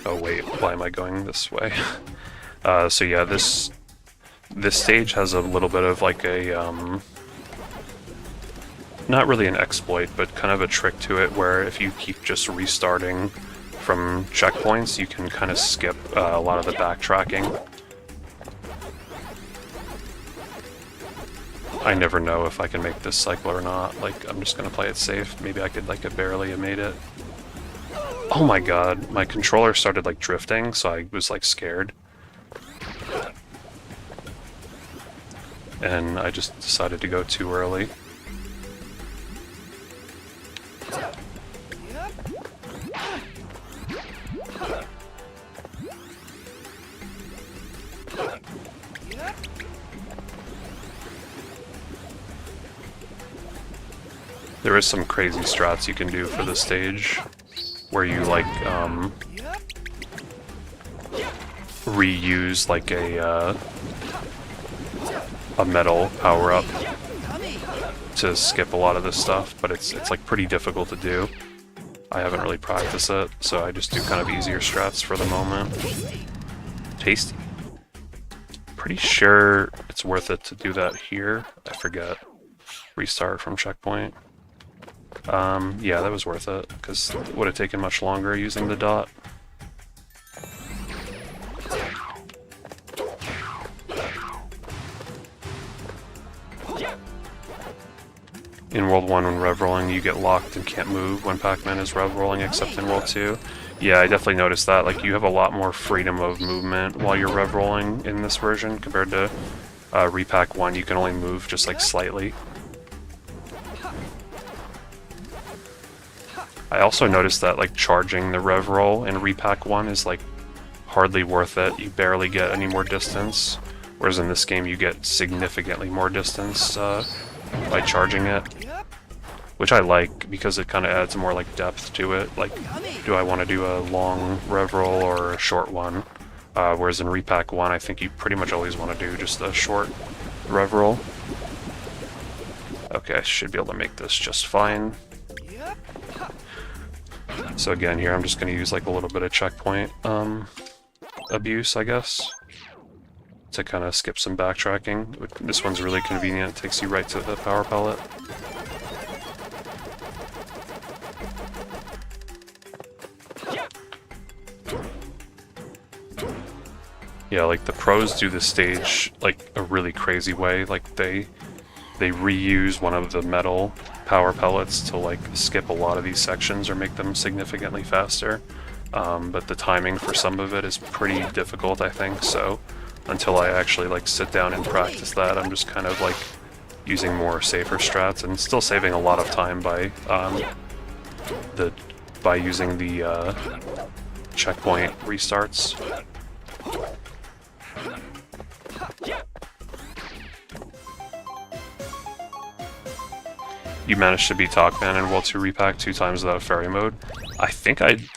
Oh wait, why am I going this way? So yeah, this stage has a little bit of like a, not really an exploit, but kind of a trick to it, where if you keep just restarting from checkpoints, you can kind of skip a lot of the backtracking. I never know if I can make this cycle or not. Like, I'm just gonna play it safe. Maybe I could, like, I barely have made it. Oh my god, my controller started, like, drifting, so I was, like, scared. And I just decided to go too early. There is some crazy strats you can do for this stage, where you like reuse like a metal power-up to skip a lot of this stuff, but it's like pretty difficult to do. I haven't really practiced it, so I just do kind of easier strats for the moment. Tasty. Pretty sure it's worth it to do that here. I forget. Restart from checkpoint. Yeah, that was worth it, because it would have taken much longer using the dot. In World 1, when rev-rolling, you get locked and can't move when Pac-Man is rev-rolling, except in World 2. Yeah, I definitely noticed that. Like, you have a lot more freedom of movement while you're rev-rolling in this version, compared to Re-PAC 1. You can only move just, like, slightly. I also noticed that, like, charging the rev roll in Re-PAC 1 is, like, hardly worth it. You barely get any more distance, whereas in this game you get significantly more distance by charging it, which I like because it kind of adds more, like, depth to it. Like, do I want to do a long rev roll or a short one? Whereas in Re-PAC 1, I think you pretty much always want to do just a short rev roll. Okay, I should be able to make this just fine. So again, here I'm just going to use like a little bit of checkpoint abuse, I guess, to kind of skip some backtracking. This one's really convenient, it takes you right to the power pellet. Yeah, like the pros do the stage like a really crazy way. Like they reuse one of the metal power pellets to like skip a lot of these sections or make them significantly faster. But the timing for some of it is pretty difficult, I think, so until I actually like sit down and practice that, I'm just kind of like using more safer strats and still saving a lot of time by using the checkpoint restarts. You managed to beat Pac-Man in World 2 Re-PAC 2 times without fairy mode. I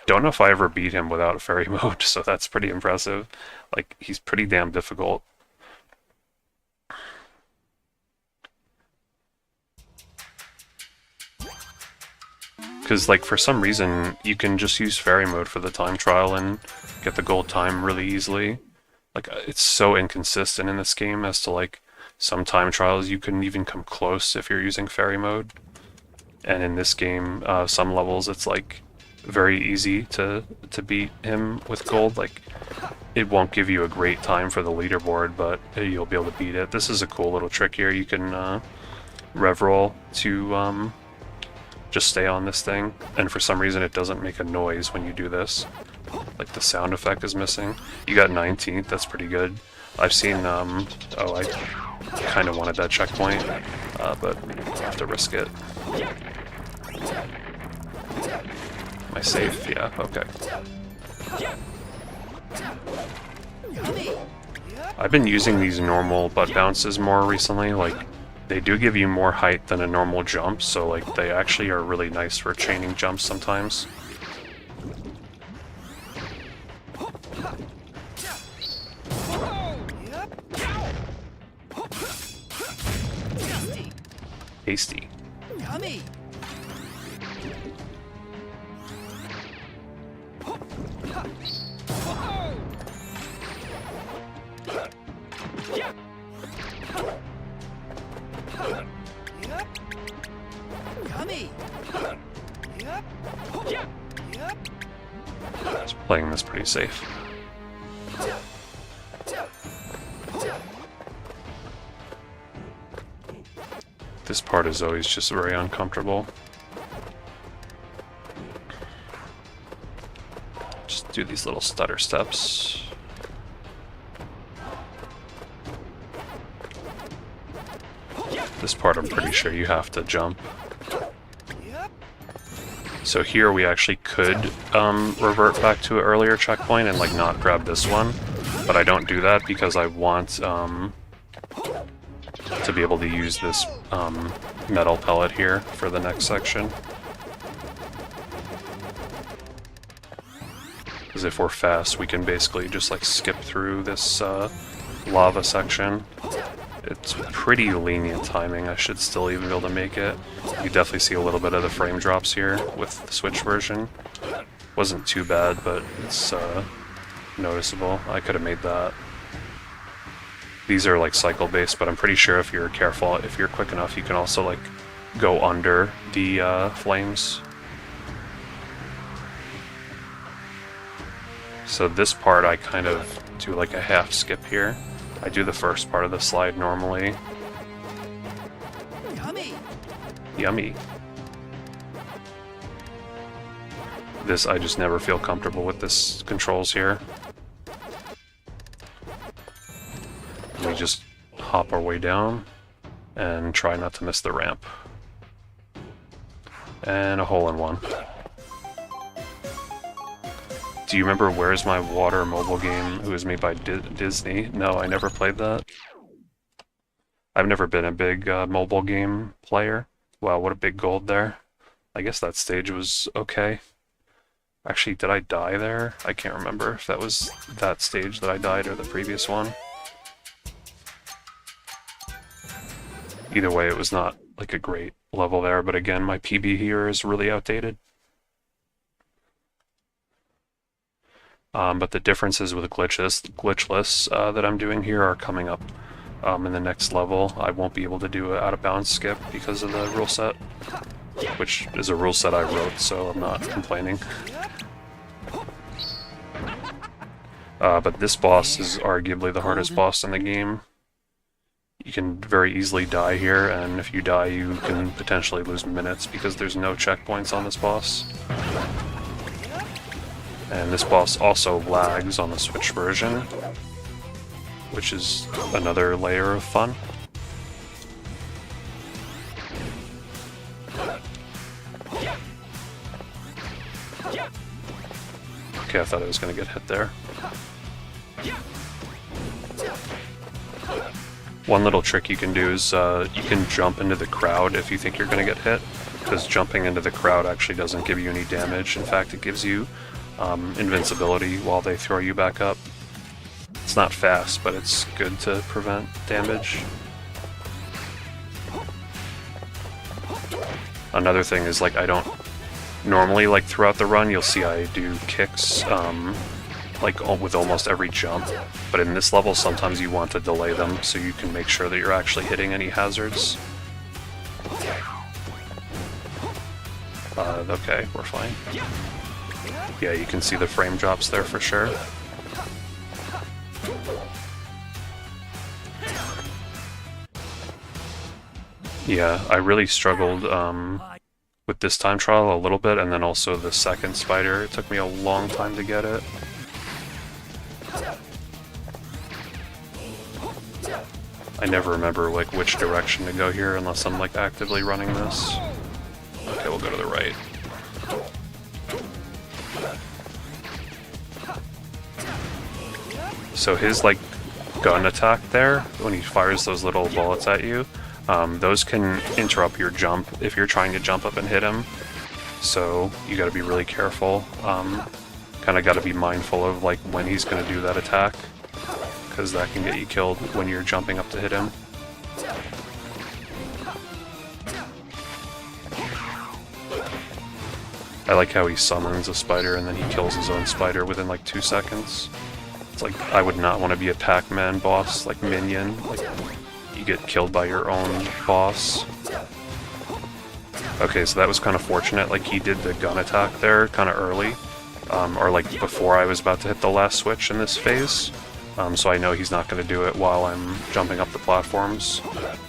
don't know if I ever beat him without fairy mode, so that's pretty impressive. Like, he's pretty damn difficult. Because, like, for some reason, you can just use fairy mode for the time trial and get the gold time really easily. Like, it's so inconsistent in this game as to, like, some time trials you couldn't even come close if you're using fairy mode. And in this game, some levels it's, like, very easy to beat him with gold. Like, it won't give you a great time for the leaderboard, but you'll be able to beat it. This is a cool little trick here. You can rev roll to just stay on this thing, and for some reason it doesn't make a noise when you do this. Like, the sound effect is missing. You got 19th, that's pretty good. I've seen, oh, I kind of wanted that checkpoint, but I'll have to risk it. Am I safe? Yeah, okay. I've been using these normal butt bounces more recently. Like, they do give you more height than a normal jump, so like they actually are really nice for chaining jumps sometimes. Tasty. Yummy. Yummy. Yep. Yep. playing this pretty safe. This part is always just very uncomfortable. Just do these little stutter steps. This part I'm pretty sure you have to jump. So here we actually could revert back to an earlier checkpoint and like not grab this one, but I don't do that because I want to be able to use this metal pellet here for the next section. Because if we're fast, we can basically just like skip through this lava section. It's pretty lenient timing. I should still even be able to make it. You definitely see a little bit of the frame drops here with the Switch version. Wasn't too bad, but it's noticeable. I could have made that. These are like cycle based, but I'm pretty sure if you're careful, if you're quick enough, you can also like go under the flames. So this part I kind of do like a half skip here. I do the first part of the slide normally. Yummy. Yummy. This, I just never feel comfortable with this controls here. We just hop our way down and try not to miss the ramp. And a hole-in-one. Do you remember Where's My Water mobile game? It was made by Disney. No, I never played that. I've never been a big mobile game player. Wow, what a big gold there. I guess that stage was okay. Actually, did I die there? I can't remember if that was that stage that I died or the previous one. Either way, it was not like a great level there, but again, my PB here is really outdated. But the differences with Glitchless that I'm doing here are coming up in the next level. I won't be able to do an out-of-bounds skip because of the rule set, which is a rule set I wrote, so I'm not complaining. But this boss is arguably the hardest boss in the game. You can very easily die here, and if you die, you can potentially lose minutes because there's no checkpoints on this boss. And this boss also lags on the Switch version, which is another layer of fun. Okay, I thought I was going to get hit there. One little trick you can do is you can jump into the crowd if you think you're going to get hit, because jumping into the crowd actually doesn't give you any damage. In fact, it gives you invincibility while they throw you back up. It's not fast, but it's good to prevent damage. Another thing is, like, I don't normally, like, throughout the run, you'll see I do kicks, like, with almost every jump, but in this level, sometimes you want to delay them so you can make sure that you're actually hitting any hazards. Okay, we're fine. Yeah, you can see the frame drops there for sure. Yeah, I really struggled with this time trial a little bit, and then also the second spider. It took me a long time to get it. I never remember like which direction to go here unless I'm like actively running this. Okay, we'll go to the right. So his like gun attack there, when he fires those little bullets at you, those can interrupt your jump if you're trying to jump up and hit him. So you got to be really careful. Kind of got to be mindful of like when he's going to do that attack, because that can get you killed when you're jumping up to hit him. I like how he summons a spider and then he kills his own spider within like 2 seconds. It's like, I would not want to be a Pac-Man boss, like minion. Like, you get killed by your own boss. Okay, so that was kind of fortunate. Like, he did the gun attack there kind of early. or like before I was about to hit the last switch in this phase. So I know he's not going to do it while I'm jumping up the platforms.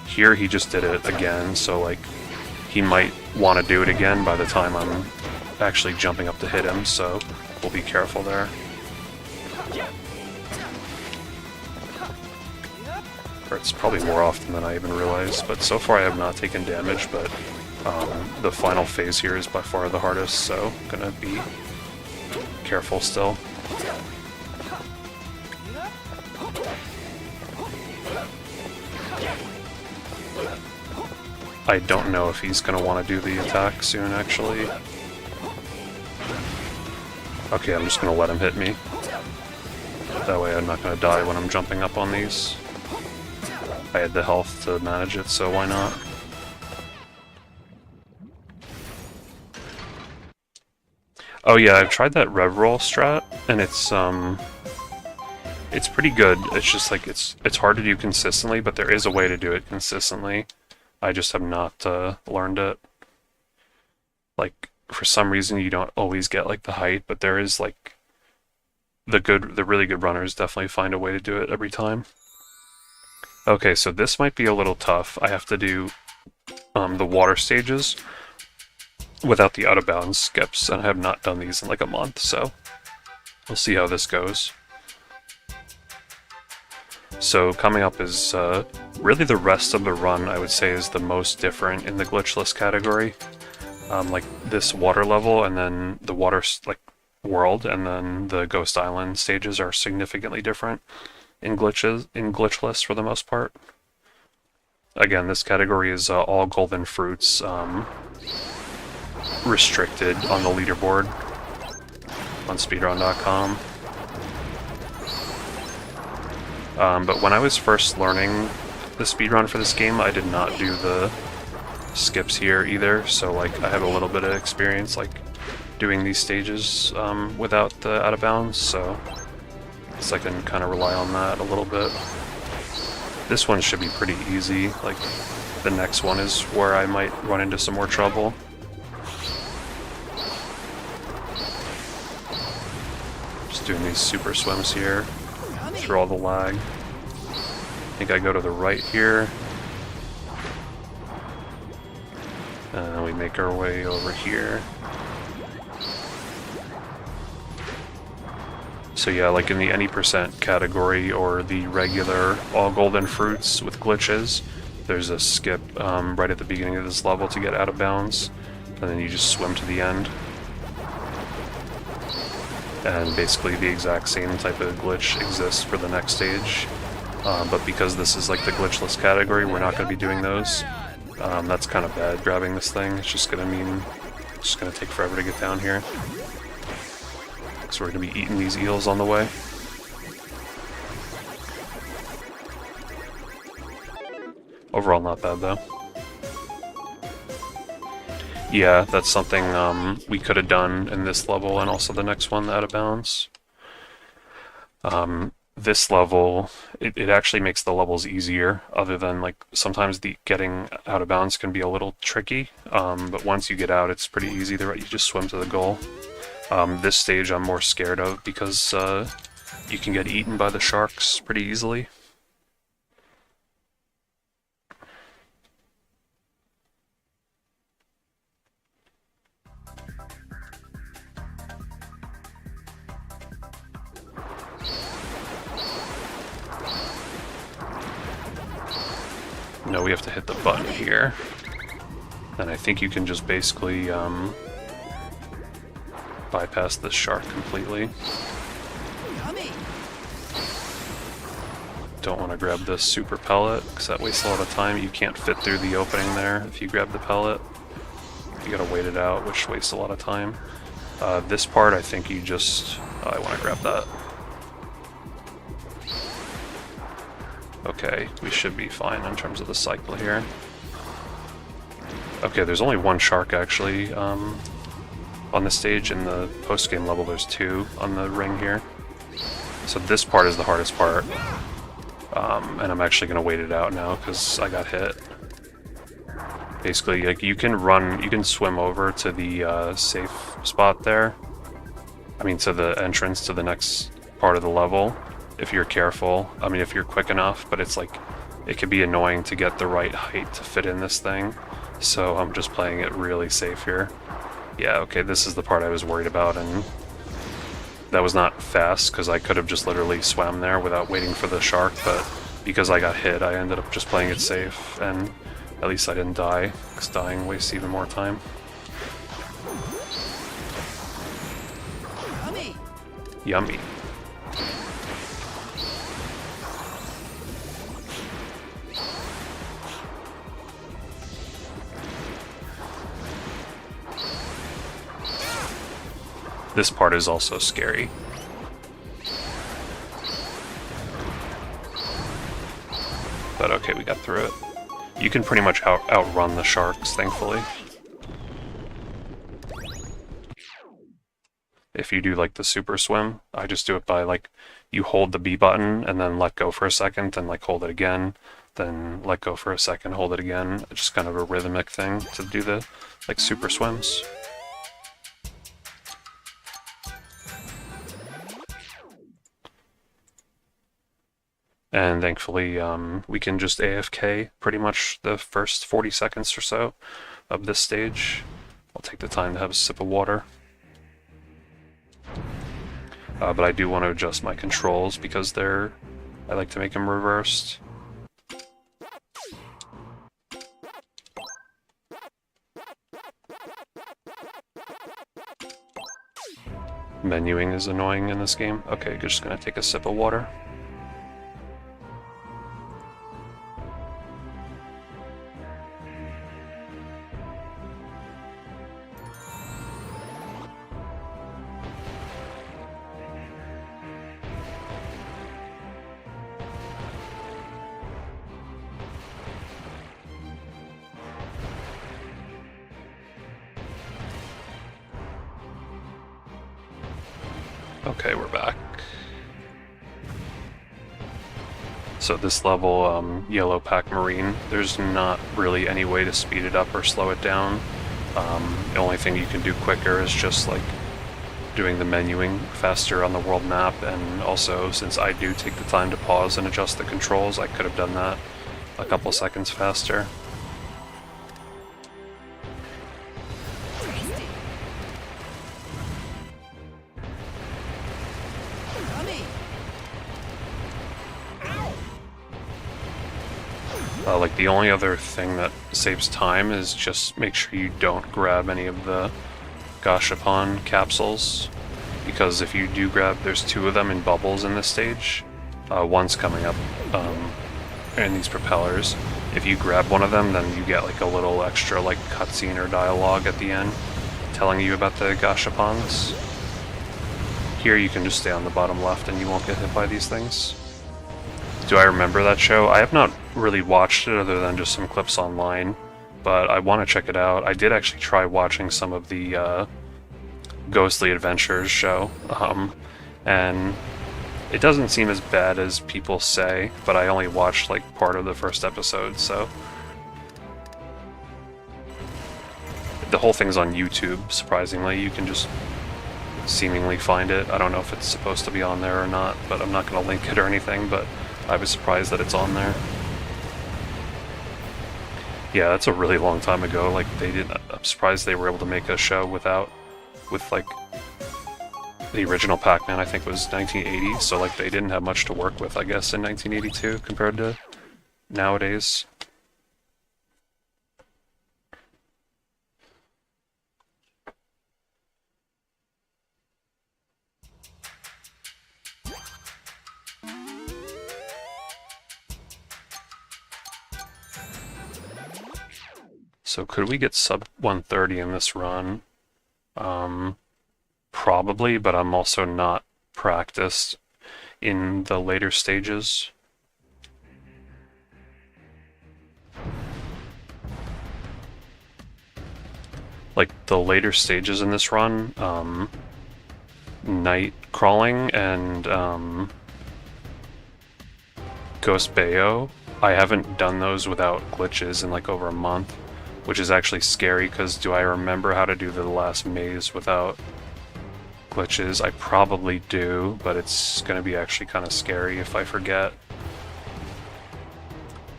Here he just did it again, so like he might want to do it again by the time I'm actually jumping up to hit him, so we'll be careful there. Or it's probably more often than I even realized, but so far I have not taken damage, but the final phase here is by far the hardest, so gonna be careful still. I don't know if he's going to want to do the attack soon, actually. Okay, I'm just going to let him hit me. That way I'm not going to die when I'm jumping up on these. I had the health to manage it, so why not? Oh yeah, I've tried that rev roll strat, and it's pretty good. It's just like, it's hard to do consistently, but there is a way to do it consistently. I just have not learned it. Like, for some reason you don't always get like the height, but there is like the really good runners definitely find a way to do it every time. Okay, so this might be a little tough. I have to do the water stages without the out of bounds skips, and I have not done these in like a month, so we'll see how this goes. So coming up is really the rest of the run, I would say, is the most different in the glitchless category. Like this water level, and then the water like world, and then the Ghost Island stages are significantly different in glitchless for the most part. Again, this category is all golden fruits, restricted on the leaderboard on speedrun.com. But when I was first learning the speedrun for this game, I did not do the skips here either, so like I have a little bit of experience like doing these stages without the out of bounds, so I guess I can kind of rely on that a little bit. This one should be pretty easy. Like the next one is where I might run into some more trouble. Just doing these super swims here through all the lag. I think I go to the right here. And then we make our way over here. So yeah, like in the any percent category or the regular all golden fruits with glitches, there's a skip right at the beginning of this level to get out of bounds, and then you just swim to the end. And basically the exact same type of glitch exists for the next stage, but because this is like the glitchless category, we're not going to be doing those. That's kind of bad, grabbing this thing. It's just going to take forever to get down here. So we're going to be eating these eels on the way. Overall, not bad though. Yeah, that's something we could have done in this level and also the next one, out of bounds. This level, it actually makes the levels easier, other than like sometimes the getting out of bounds can be a little tricky, but once you get out it's pretty easy. You just swim to the goal. This stage I'm more scared of because you can get eaten by the sharks pretty easily. No, we have to hit the button here. And I think you can just basically bypass this shark completely. Don't want to grab this super pellet, because that wastes a lot of time. You can't fit through the opening there if you grab the pellet. You gotta wait it out, which wastes a lot of time. This part, I think you just... I want to grab that. Okay, we should be fine in terms of the cycle here. Okay, there's only one shark actually on the stage. In the post-game level there's two on the ring here. So this part is the hardest part. And I'm actually going to wait it out now because I got hit. Basically, like you can swim over to the safe spot there. I mean, to the entrance to the next part of the level, if you're careful. I mean, if you're quick enough, but it's like, it can be annoying to get the right height to fit in this thing. So I'm just playing it really safe here. Yeah, okay, this is the part I was worried about, and that was not fast, because I could have just literally swam there without waiting for the shark, but because I got hit, I ended up just playing it safe, and at least I didn't die, because dying wastes even more time. Yummy. Yummy. This part is also scary. But okay, we got through it. You can pretty much outrun the sharks, thankfully. If you do like the super swim, I just do it by like, you hold the B button and then let go for a second, then like hold it again, then let go for a second, hold it again. It's just kind of a rhythmic thing to do the like super swims. And thankfully, we can just AFK pretty much the first 40 seconds or so of this stage. I'll take the time to have a sip of water. But I do want to adjust my controls because I like to make them reversed. Menuing is annoying in this game. Okay, just gonna take a sip of water. Okay, we're back. So this level, Yellow Pac Marine, there's not really any way to speed it up or slow it down. The only thing you can do quicker is just like doing the menuing faster on the world map, and also since I do take the time to pause and adjust the controls, I could have done that a couple seconds faster. Like the only other thing that saves time is just make sure you don't grab any of the Gashapon capsules, because if you do grab, there's two of them in bubbles in this stage. One's coming up in these propellers. If you grab one of them, then you get like a little extra like cutscene or dialogue at the end telling you about the Gashapons. Here you can just stay on the bottom left and you won't get hit by these things. Do I remember that show? I have not really watched it other than just some clips online, but I want to check it out. I did actually try watching some of the Ghostly Adventures show, and it doesn't seem as bad as people say, but I only watched like part of the first episode, so the whole thing's on YouTube, surprisingly. You can just seemingly find it. I don't know if it's supposed to be on there or not, but I'm not going to link it or anything, but I was surprised that it's on there. Yeah, that's a really long time ago. Like, I'm surprised they were able to make a show with like, the original Pac-Man, I think, was 1980, so like they didn't have much to work with, I guess, in 1982 compared to nowadays. So could we get sub 130 in this run? Probably, but I'm also not practiced in the later stages. Like, the later stages in this run, night crawling and Ghost Bayo, I haven't done those without glitches in like over a month, which is actually scary because do I remember how to do the last maze without glitches? I probably do, but it's going to be actually kind of scary if I forget.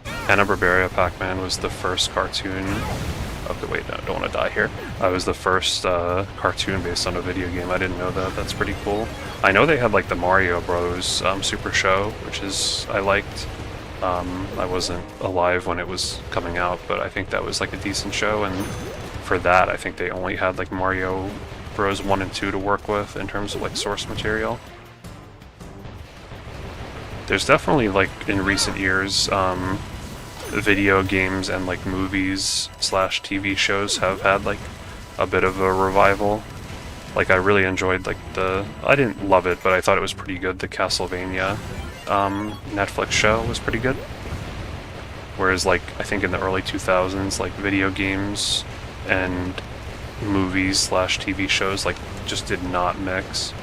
Hanna-Barbera Pac-Man was the first cartoon... Okay, wait, no, I don't want to die here. I was the first cartoon based on a video game. I didn't know that. That's pretty cool. I know they had like the Mario Bros. Super Show, which is I liked. I wasn't alive when it was coming out, but I think that was like a decent show. And for that, I think they only had like Mario Bros. 1 and 2 to work with in terms of like source material. There's definitely like in recent years, video games and like movies / TV shows have had like a bit of a revival. Like I really enjoyed like I didn't love it, but I thought it was pretty good. The Castlevania Netflix show was pretty good. Whereas like I think in the early 2000s, like video games and movies / TV shows like just did not mix.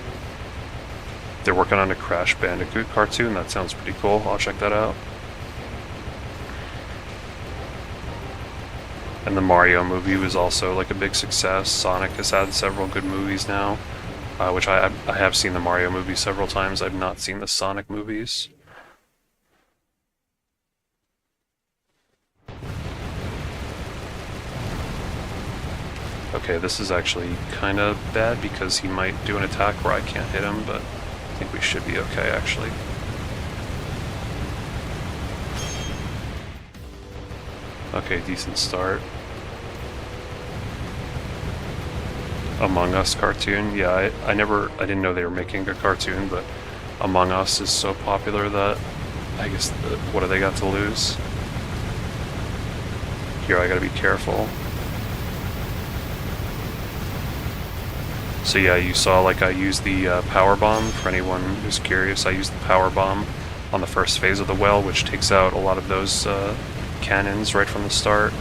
They're working on a Crash Bandicoot cartoon. That sounds pretty cool. I'll check that out. And the Mario movie was also like a big success. Sonic has had several good movies now, which I have seen the Mario movie several times. I've not seen the Sonic movies. Okay, this is actually kind of bad because he might do an attack where I can't hit him, but I think we should be okay actually. Okay, decent start. Among Us cartoon, yeah, I didn't know they were making a cartoon, but Among Us is so popular that I guess, what do they got to lose? Here I gotta be careful. So yeah, you saw like I used the power bomb. For anyone who's curious, I used the power bomb on the first phase of the well, which takes out a lot of those cannons right from the start.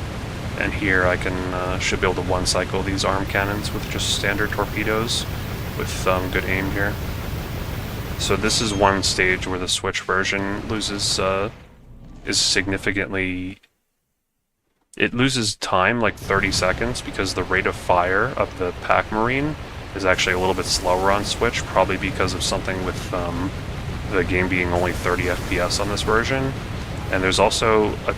And here I can should be able to one-cycle these arm cannons with just standard torpedoes with good aim here. So this is one stage where the Switch version loses is significantly... It loses time, like 30 seconds, because the rate of fire of the Pac-Marine is actually a little bit slower on Switch, probably because of something with the game being only 30 FPS on this version. And there's also a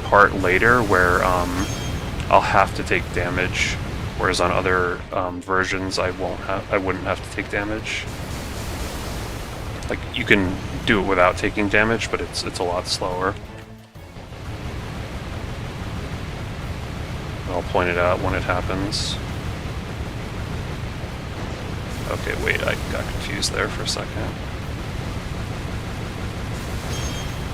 part later where I'll have to take damage, whereas on other versions I wouldn't have to take damage. Like you can do it without taking damage, but it's a lot slower. I'll point it out when it happens. Okay, wait, I got confused there for a second.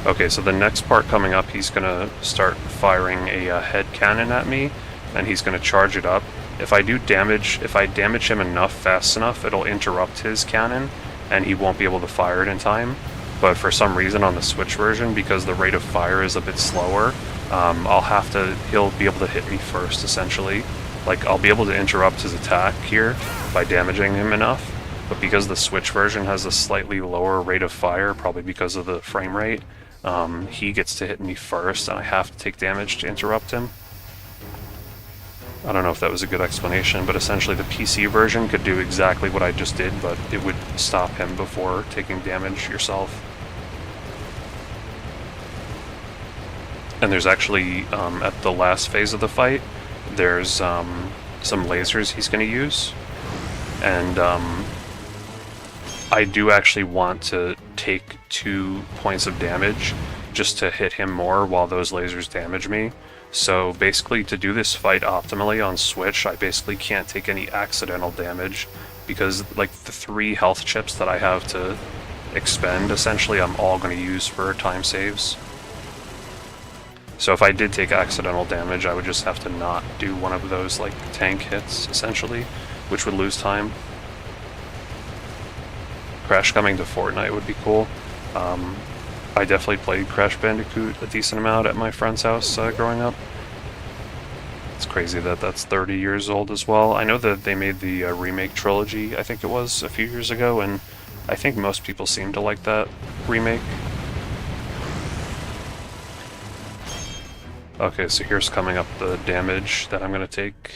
Okay, so the next part coming up, he's gonna start firing a head cannon at me, and he's gonna charge it up. If I damage him enough, fast enough, it'll interrupt his cannon, and he won't be able to fire it in time. But for some reason on the Switch version, because the rate of fire is a bit slower, he'll be able to hit me first, essentially. Like, I'll be able to interrupt his attack here by damaging him enough, but because the Switch version has a slightly lower rate of fire, probably because of the frame rate, he gets to hit me first, and I have to take damage to interrupt him. I don't know if that was a good explanation, but essentially the PC version could do exactly what I just did, but it would stop him before taking damage yourself. And there's actually, at the last phase of the fight, there's some lasers he's going to use. And I do actually want to take 2 points of damage just to hit him more while those lasers damage me. So basically, to do this fight optimally on Switch, I basically can't take any accidental damage, because like the 3 health chips that I have to expend, essentially I'm all going to use for time saves. So if I did take accidental damage, I would just have to not do one of those like tank hits, essentially, which would lose time. Crash coming to Fortnite would be cool. I definitely played Crash Bandicoot a decent amount at my friend's house growing up. It's crazy that that's 30 years old as well. I know that they made the remake trilogy, I think it was, a few years ago, and I think most people seem to like that remake. Okay, so here's coming up the damage that I'm going to take.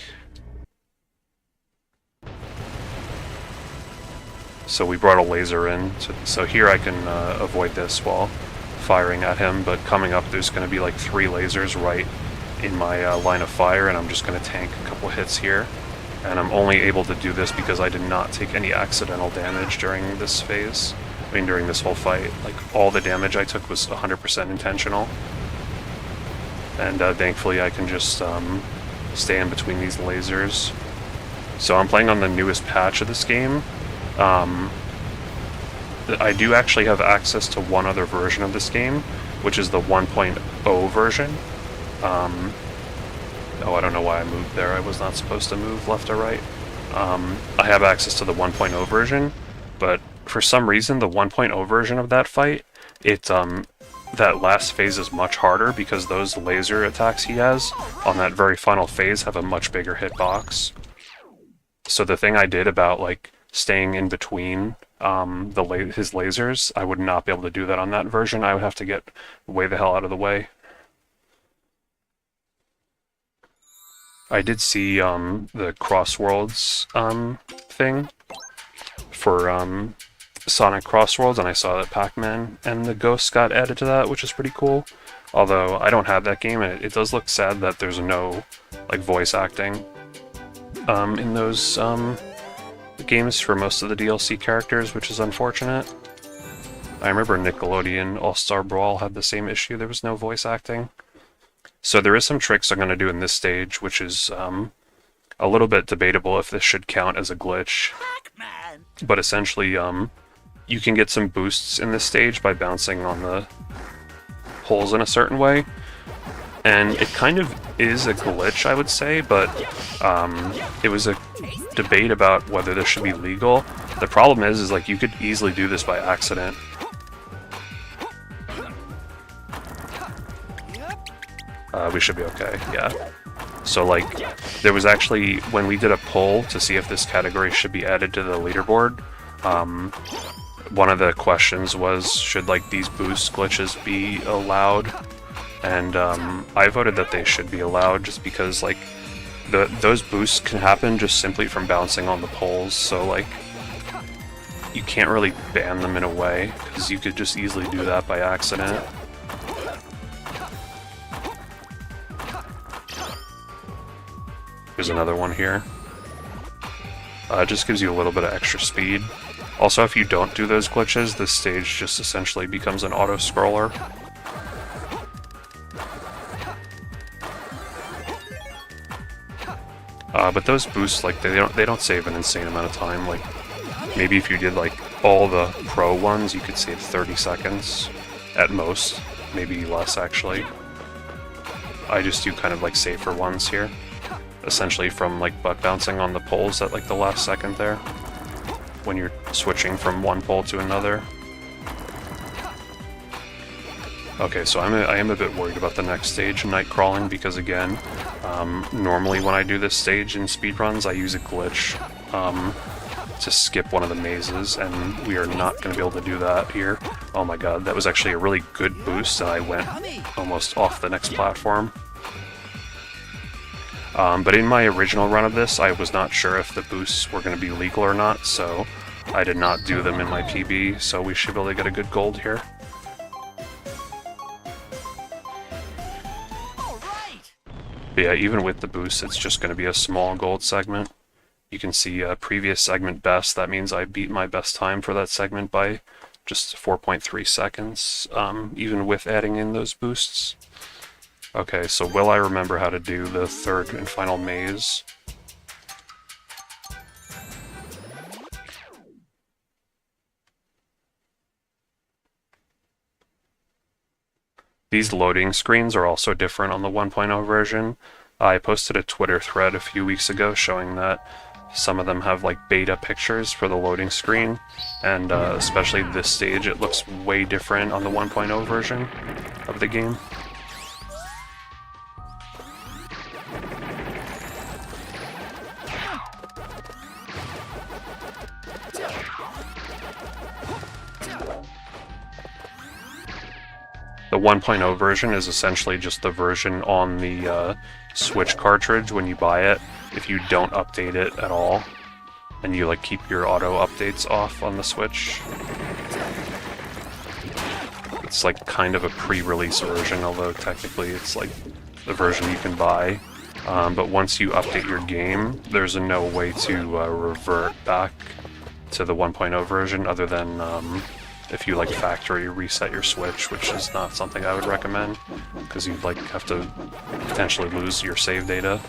So we brought a laser in, so here I can avoid this while firing at him, but coming up there's going to be like 3 lasers right in my line of fire, and I'm just going to tank a couple hits here. And I'm only able to do this because I did not take any accidental damage during this phase. I mean, during this whole fight. Like, all the damage I took was 100% intentional. And thankfully I can just stay in between these lasers. So I'm playing on the newest patch of this game. I do actually have access to one other version of this game, which is the 1.0 version. Oh, I don't know why I moved there. I was not supposed to move left or right. I have access to the 1.0 version, but for some reason the 1.0 version of that fight, that last phase is much harder because those laser attacks he has on that very final phase have a much bigger hitbox. So the thing I did about like staying in between his lasers, I would not be able to do that on that version. I would have to get way the hell out of the way. I did see the Crossworlds thing for Sonic Crossworlds, and I saw that Pac-Man and the Ghosts got added to that, which is pretty cool. Although I don't have that game, and it does look sad that there's no like voice acting in those games for most of the DLC characters, which is unfortunate. I remember Nickelodeon All-Star Brawl had the same issue, there was no voice acting. So there is some tricks I'm going to do in this stage, which is a little bit debatable if this should count as a glitch. Pac-Man. But essentially, you can get some boosts in this stage by bouncing on the holes in a certain way. And it kind of is a glitch, I would say, but it was a debate about whether this should be legal. The problem is like you could easily do this by accident. We should be okay, yeah. So like, there was actually, when we did a poll to see if this category should be added to the leaderboard, one of the questions was, should like these boost glitches be allowed? And I voted that they should be allowed just because like, those boosts can happen just simply from bouncing on the poles, so like, you can't really ban them in a way, because you could just easily do that by accident. There's another one here. It just gives you a little bit of extra speed. Also, if you don't do those glitches, this stage just essentially becomes an auto-scroller. But those boosts, like, they don't save an insane amount of time. Like, maybe if you did, like, all the pro ones, you could save 30 seconds at most. Maybe less, actually. I just do kind of, like, safer ones here. Essentially from like butt bouncing on the poles at like the last second there, when you're switching from one pole to another. Okay, so I am a bit worried about the next stage, night crawling, because again, normally when I do this stage in speedruns, I use a glitch to skip one of the mazes, and we are not going to be able to do that here. Oh my god, that was actually a really good boost, and I went almost off the next platform. But in my original run of this, I was not sure if the boosts were going to be legal or not, so I did not do them in my PB, so we should be able to get a good gold here. But yeah, even with the boost, it's just going to be a small gold segment. You can see previous segment best, that means I beat my best time for that segment by just 4.3 seconds, even with adding in those boosts. Okay, so will I remember how to do the third and final maze? These loading screens are also different on the 1.0 version. I posted a Twitter thread a few weeks ago showing that some of them have like beta pictures for the loading screen, and especially this stage, it looks way different on the 1.0 version of the game. The 1.0 version is essentially just the version on the Switch cartridge when you buy it, if you don't update it at all. and you like keep your auto updates off on the Switch. It's like kind of a pre-release version, although technically it's like the version you can buy. But once you update your game, there's no way to revert back to the 1.0 version other than if you like factory reset your Switch, which is not something I would recommend because you'd like have to potentially lose your save data.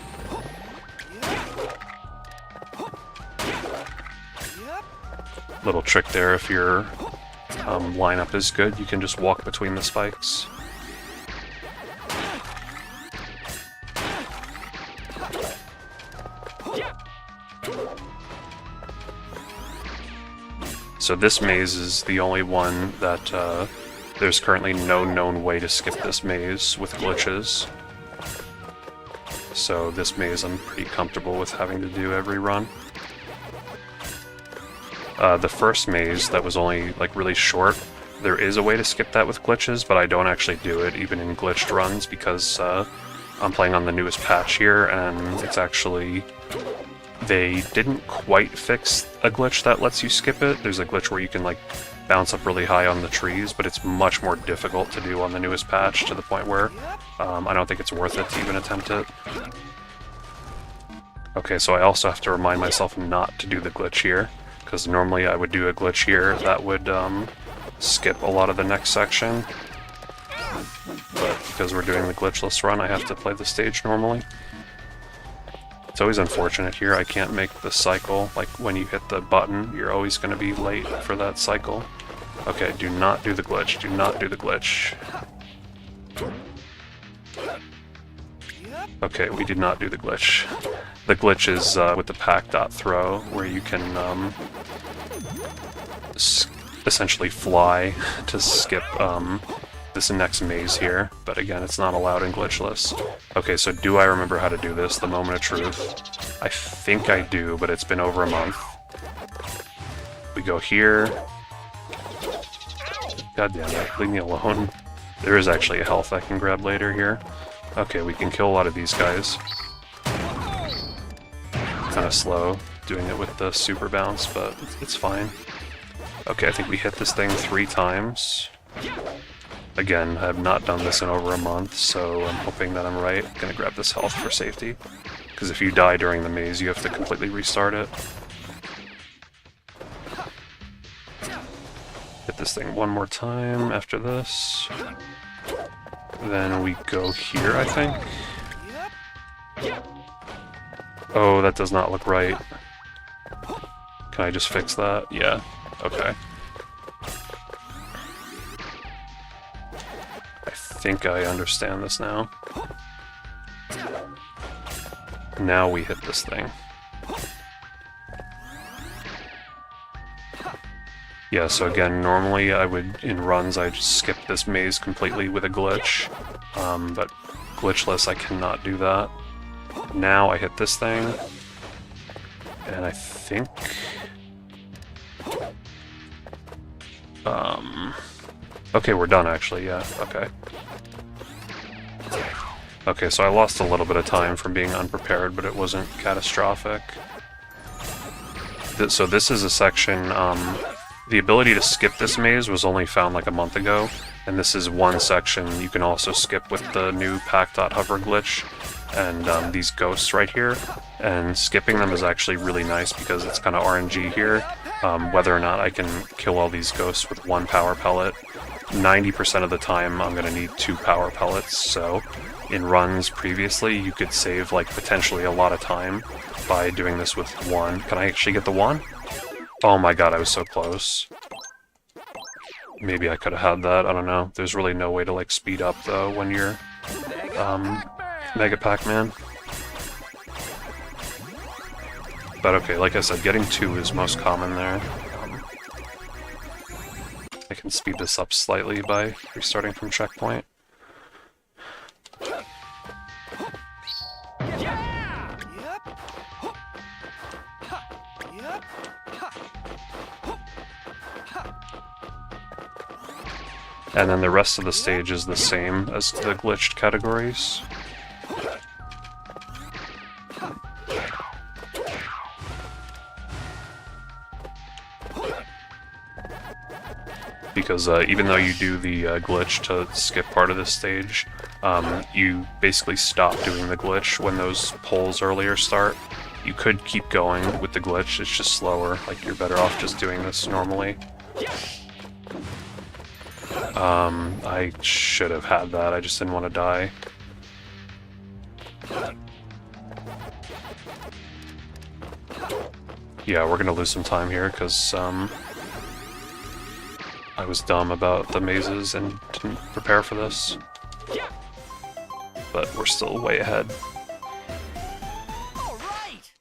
Little trick there, if your lineup is good, you can just walk between the spikes. So this maze is the only one that there's currently no known way to skip this maze with glitches. So this maze I'm pretty comfortable with having to do every run. The first maze that was only like really short, there is a way to skip that with glitches, but I don't actually do it even in glitched runs because I'm playing on the newest patch here, and it's actually... They didn't quite fix a glitch that lets you skip it. There's a glitch where you can like bounce up really high on the trees, but it's much more difficult to do on the newest patch to the point where I don't think it's worth it to even attempt it. Okay, so I also have to remind myself not to do the glitch here, because normally I would do a glitch here that would skip a lot of the next section. But because we're doing the glitchless run, I have to play the stage normally. It's always unfortunate here, I can't make the cycle. Like, when you hit the button, you're always going to be late for that cycle. Okay, do not do the glitch, do not do the glitch. Okay, we did not do the glitch. The glitch is with the Pac-throw, where you can essentially fly to skip this next maze here, but again, it's not allowed in Glitchless. Okay, so do I remember how to do this, the moment of truth? I think I do, but it's been over a month. We go here. God damn it, leave me alone. There is actually a health I can grab later here. Okay, we can kill a lot of these guys. Kind of slow doing it with the super bounce, but it's fine. Okay, I think we hit this thing 3 times. Again, I have not done this in over a month, so I'm hoping that I'm right. I'm gonna grab this health for safety, because if you die during the maze, you have to completely restart it. Hit this thing one more time after this. Then we go here, I think. Oh, that does not look right. Can I just fix that? Yeah. Okay. I think I understand this now. Now we hit this thing. Yeah, so again, normally I would, in runs, I'd just skip this maze completely with a glitch. But glitchless, I cannot do that. Now I hit this thing. And I think... Okay, we're done actually, yeah, okay. Okay, so I lost a little bit of time from being unprepared, but it wasn't catastrophic. So this is a section, the ability to skip this maze was only found like a month ago, and this is one section you can also skip with the new Pac.hover glitch, and these ghosts right here, and skipping them is actually really nice because it's kind of RNG here, whether or not I can kill all these ghosts with 1 power pellet. 90% of the time I'm going to need 2 power pellets, so in runs previously you could save like potentially a lot of time by doing this with 1. Can I actually get the 1? Oh my god, I was so close. Maybe I could have had that, I don't know. There's really no way to like speed up though when you're Mega Pac-Man. But okay, like I said, getting 2 is most common there. I can speed this up slightly by restarting from checkpoint. And then the rest of the stage is the same as the glitched categories. because even though you do the glitch to skip part of this stage, you basically stop doing the glitch when those poles earlier start. You could keep going with the glitch, it's just slower, like you're better off just doing this normally. I should have had that, I just didn't want to die. Yeah, we're gonna lose some time here, because I was dumb about the mazes and didn't prepare for this. But we're still way ahead. All right.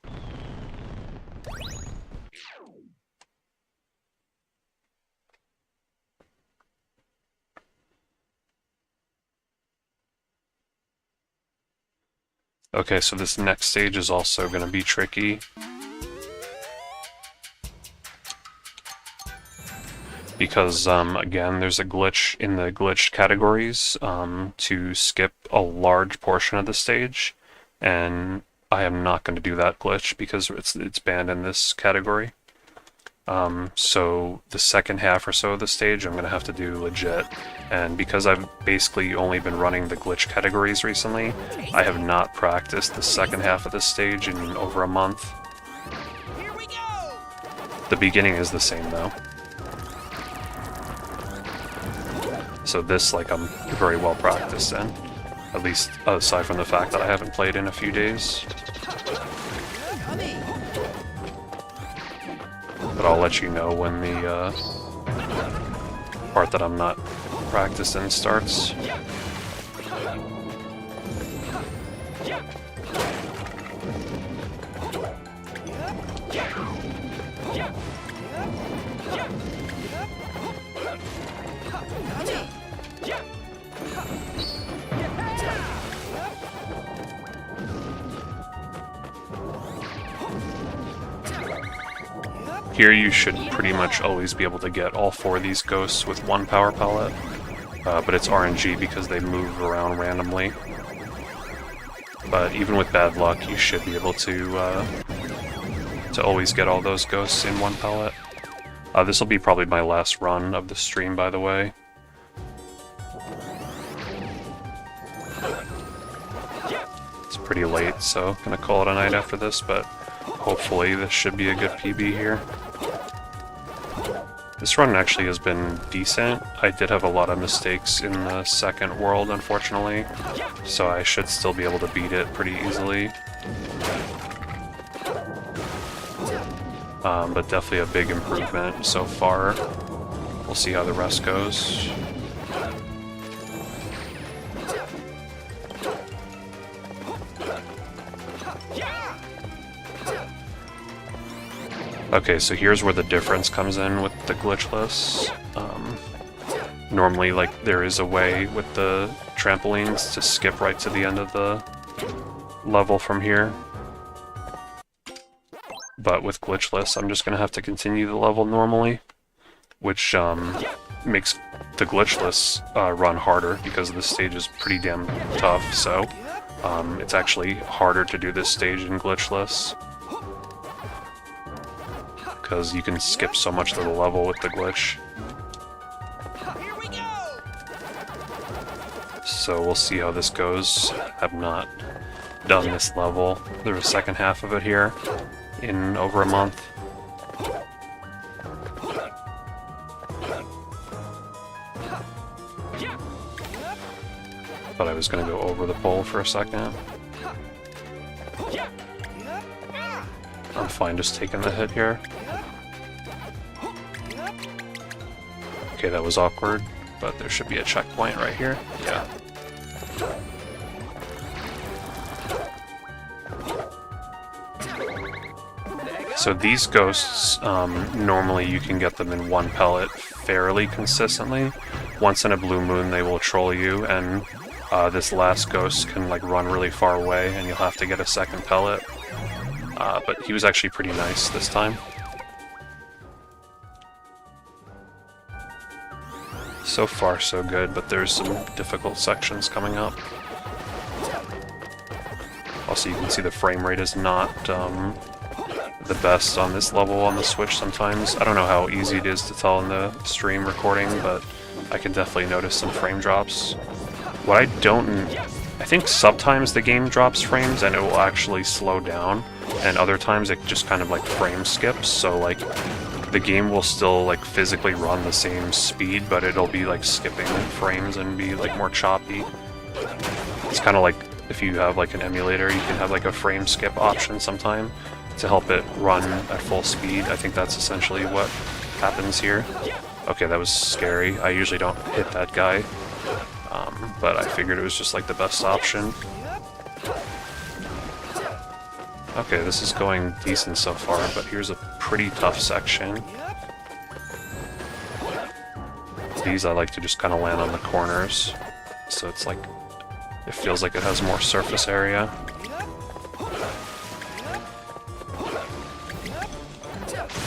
Okay, so this next stage is also going to be tricky. Because, again, there's a glitch in the glitched categories to skip a large portion of the stage, and I am not going to do that glitch because it's banned in this category. So the second half or so of the stage I'm going to have to do legit, and because I've basically only been running the glitch categories recently, I have not practiced the second half of this stage in over a month. Here we go. The beginning is the same though. So this, like, I'm very well practiced in. At least aside from the fact that I haven't played in a few days. But I'll let you know when the part that I'm not practiced in starts. Here you should pretty much always be able to get all four of these ghosts with one power pellet, but it's RNG because they move around randomly. But even with bad luck, you should be able to always get all those ghosts in one pellet. This will be probably my last run of the stream, by the way. It's pretty late, so I'm gonna call it a night after this, but hopefully this should be a good PB here. This run actually has been decent. I did have a lot of mistakes in the second world, unfortunately, so I should still be able to beat it pretty easily. But definitely a big improvement so far. We'll see how the rest goes. Okay, so here's where the difference comes in with the glitchless. Normally, like, there is a way with the trampolines to skip right to the end of the level from here. But with glitchless, I'm just gonna have to continue the level normally, which makes the glitchless run harder because this stage is pretty damn tough, so it's actually harder to do this stage in glitchless. Because you can skip so much of the level with the glitch. Here we go. So we'll see how this goes. I've not done this level. There's a second half of it here in over a month. But I was going to go over the pole for a second. I'm fine just taking the hit here. Okay, that was awkward, but there should be a checkpoint right here. Yeah. So these ghosts, normally you can get them in one pellet fairly consistently. Once in a blue moon they will troll you, and this last ghost can like run really far away and you'll have to get a second pellet. But he was actually pretty nice this time. So far so good, but there's some difficult sections coming up. Also, you can see the frame rate is not the best on this level on the Switch sometimes. I don't know how easy it is to tell in the stream recording, but I can definitely notice some frame drops. What I don't... I think sometimes the game drops frames and it will actually slow down, and other times it just kind of like frame skips, so like the game will still like physically run the same speed, but it'll be like skipping frames and be like more choppy. It's kind of like if you have like an emulator, you can have like a frame skip option sometime to help it run at full speed. I think that's essentially what happens here. Okay, that was scary. I usually don't hit that guy, but I figured it was just like the best option. Okay, this is going decent so far, but here's a pretty tough section. These I like to just kind of land on the corners, so it's like, it feels like it has more surface area.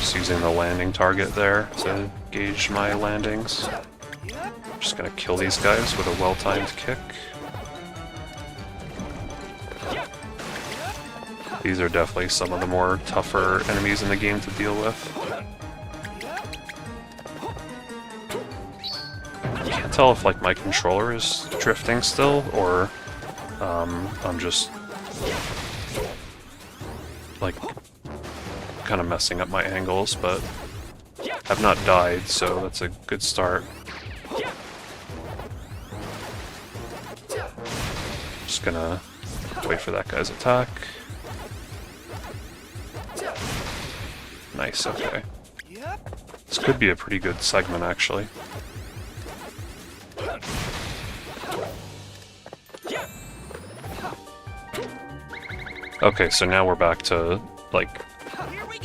Just using the landing target there to gauge my landings. Just gonna kill these guys with a well-timed kick. These are definitely some of the more tougher enemies in the game to deal with. I can't tell if like my controller is drifting still, or I'm just like kind of messing up my angles, but I've not died, so that's a good start. Just gonna wait for that guy's attack. Nice, okay. This could be a pretty good segment, actually. Okay, so now we're back to, like,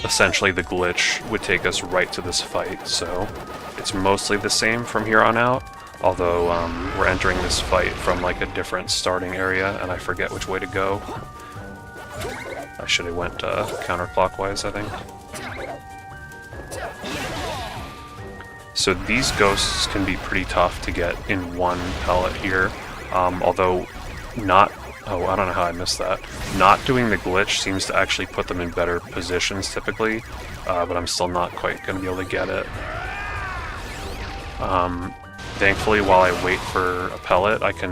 essentially the glitch would take us right to this fight, so it's mostly the same from here on out, although we're entering this fight from, like, a different starting area, and I forget which way to go. I should have went counterclockwise, I think. So these ghosts can be pretty tough to get in one pellet here, although not... Oh, I don't know how I missed that. Not doing the glitch seems to actually put them in better positions typically, but I'm still not quite going to be able to get it. Thankfully, while I wait for a pellet, I can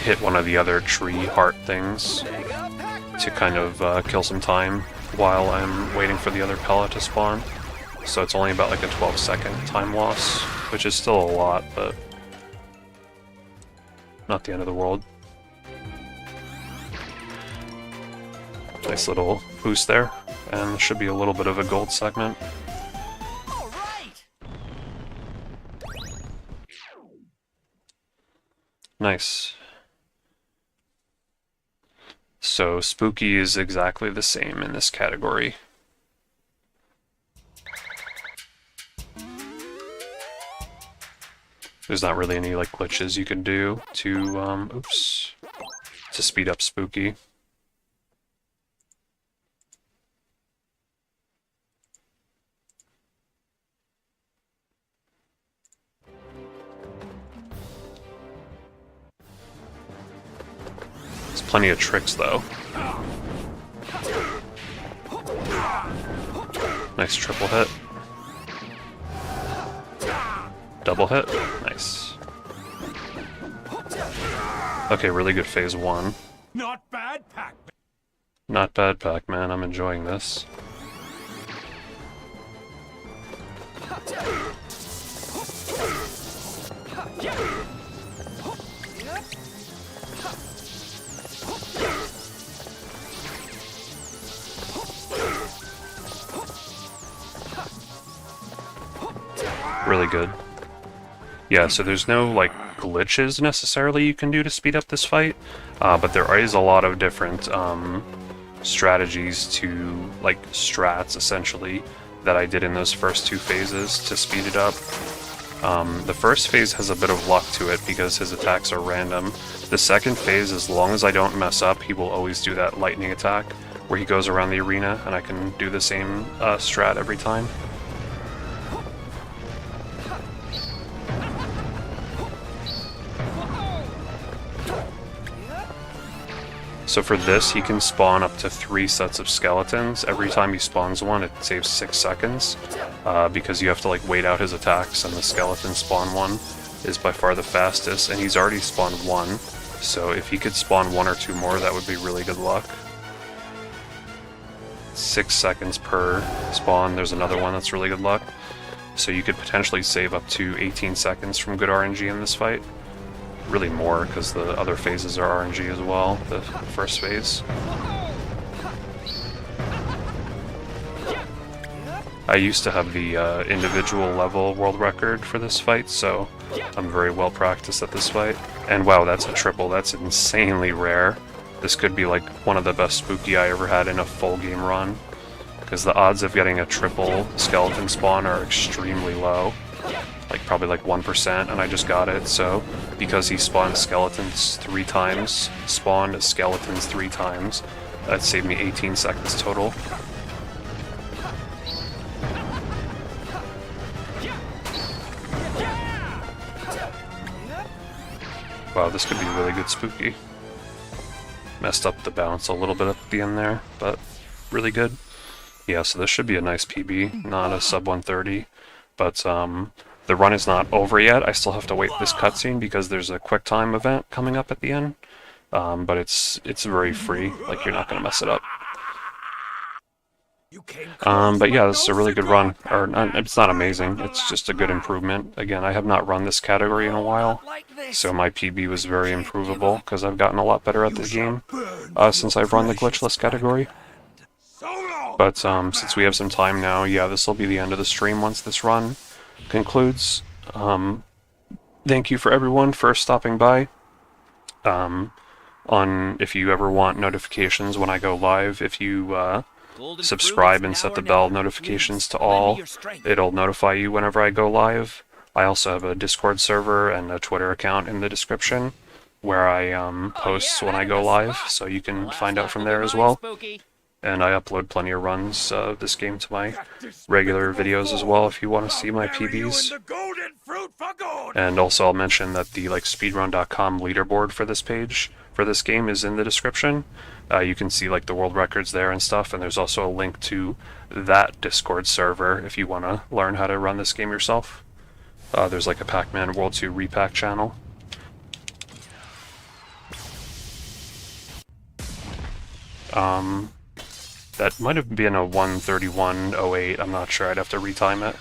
hit one of the other tree heart things to kind of kill some time while I'm waiting for the other pellet to spawn. So it's only about like a 12-second time loss, which is still a lot, but not the end of the world. Nice little boost there, and should be a little bit of a gold segment. Nice. So spooky is exactly the same in this category. There's not really any like glitches you can do to to speed up spooky. There's plenty of tricks though. Nice triple hit. Double hit. Nice. Okay, really good phase 1. Not bad, Pac-Man. Not bad, Pac-Man. I'm enjoying this. Really good. Yeah, so there's no, like, glitches necessarily you can do to speed up this fight, but there is a lot of different strategies to, like, strats, essentially, that I did in those first 2 phases to speed it up. The first phase has a bit of luck to it because his attacks are random. The second phase, as long as I don't mess up, he will always do that lightning attack, where he goes around the arena, and I can do the same strat every time. So for this, he can spawn up to 3 sets of skeletons. Every time he spawns one, it saves 6 seconds, because you have to like wait out his attacks, and the skeleton spawn one is by far the fastest, and he's already spawned one, so if he could spawn 1 or 2 more, that would be really good luck. 6 seconds per spawn. There's another one that's really good luck. So you could potentially save up to 18 seconds from good RNG in this fight. Really more, because the other phases are RNG as well, the first phase. I used to have the individual level world record for this fight, so I'm very well practiced at this fight. And wow, that's a triple. That's insanely rare. This could be like one of the best spooky I ever had in a full game run, because the odds of getting a triple skeleton spawn are extremely low. Like probably like 1%, and I just got it. So because he spawned skeletons 3 times, spawned skeletons 3 times, that saved me 18 seconds total. Wow, this could be really good spooky. Messed up the bounce a little bit at the end there, but really good. Yeah, so this should be a nice PB, not a sub 130, but the run is not over yet. I still have to wait this cutscene because there's a quick time event coming up at the end, but it's very free, like you're not going to mess it up. But yeah, this is a really good run. Or it's not amazing, it's just a good improvement. Again, I have not run this category in a while, so my PB was very improvable because I've gotten a lot better at this game since I've run the Glitchless category. But since we have some time now, yeah, this will be the end of the stream once this run concludes. Thank you for everyone for stopping by. If you ever want notifications when I go live, if you subscribe and set the bell notifications to all, it'll notify you whenever I go live. I also have a Discord server and a Twitter account in the description where I post when I go live, so you can find out from there as well. And I upload plenty of runs of this game to my regular videos as well if you want to see my PBs. And also I'll mention that the speedrun.com leaderboard for this page, for this game, is in the description. You can see like the world records there and stuff, and there's also a link to that Discord server if you want to learn how to run this game yourself. There's like a Pac-Man World 2 Re-PAC channel. That might have been a 1:31:08, I'm not sure, I'd have to retime it.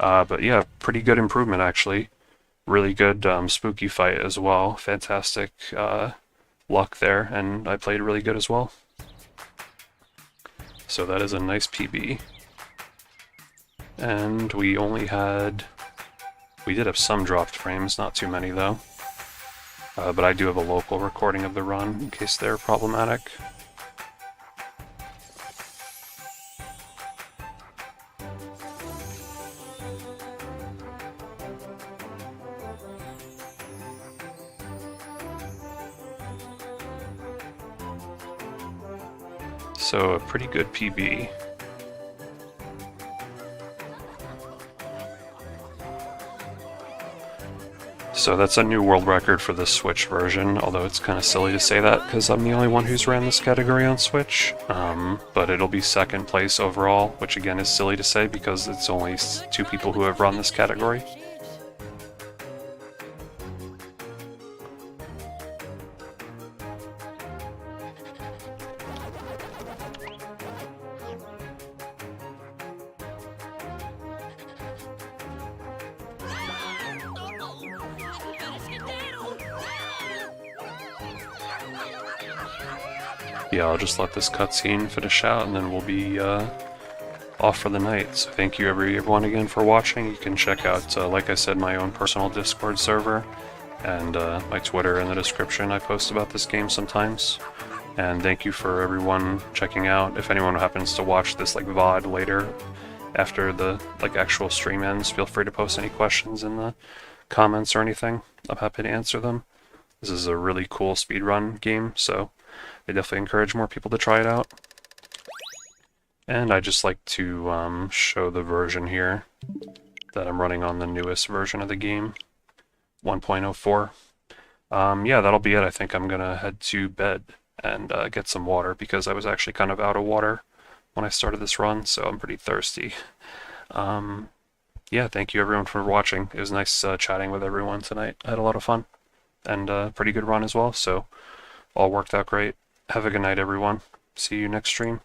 But yeah, pretty good improvement actually. Really good spooky fight as well. Fantastic luck there, and I played really good as well. So that is a nice PB. And we did have some dropped frames, not too many though. But I do have a local recording of the run in case they're problematic. So a pretty good PB. So that's a new world record for the Switch version, although it's kind of silly to say that because I'm the only one who's ran this category on Switch. But it'll be second place overall, which again is silly to say because it's only 2 people who have run this category. Yeah, I'll just let this cutscene finish out and then we'll be off for the night. So thank you everyone again for watching. You can check out, like I said, my own personal Discord server and my Twitter in the description. I post about this game sometimes. And thank you for everyone checking out. If anyone happens to watch this VOD later after the actual stream ends, feel free to post any questions in the comments or anything. I'm happy to answer them. This is a really cool speedrun game, so I definitely encourage more people to try it out. And I just like to show the version here that I'm running on, the newest version of the game, 1.04. Yeah, that'll be it. I think I'm gonna head to bed and get some water because I was actually kind of out of water when I started this run, so I'm pretty thirsty. Yeah, thank you everyone for watching. It was nice chatting with everyone tonight. I had a lot of fun, and pretty good run as well, so all worked out great. Have a good night, everyone. See you next stream.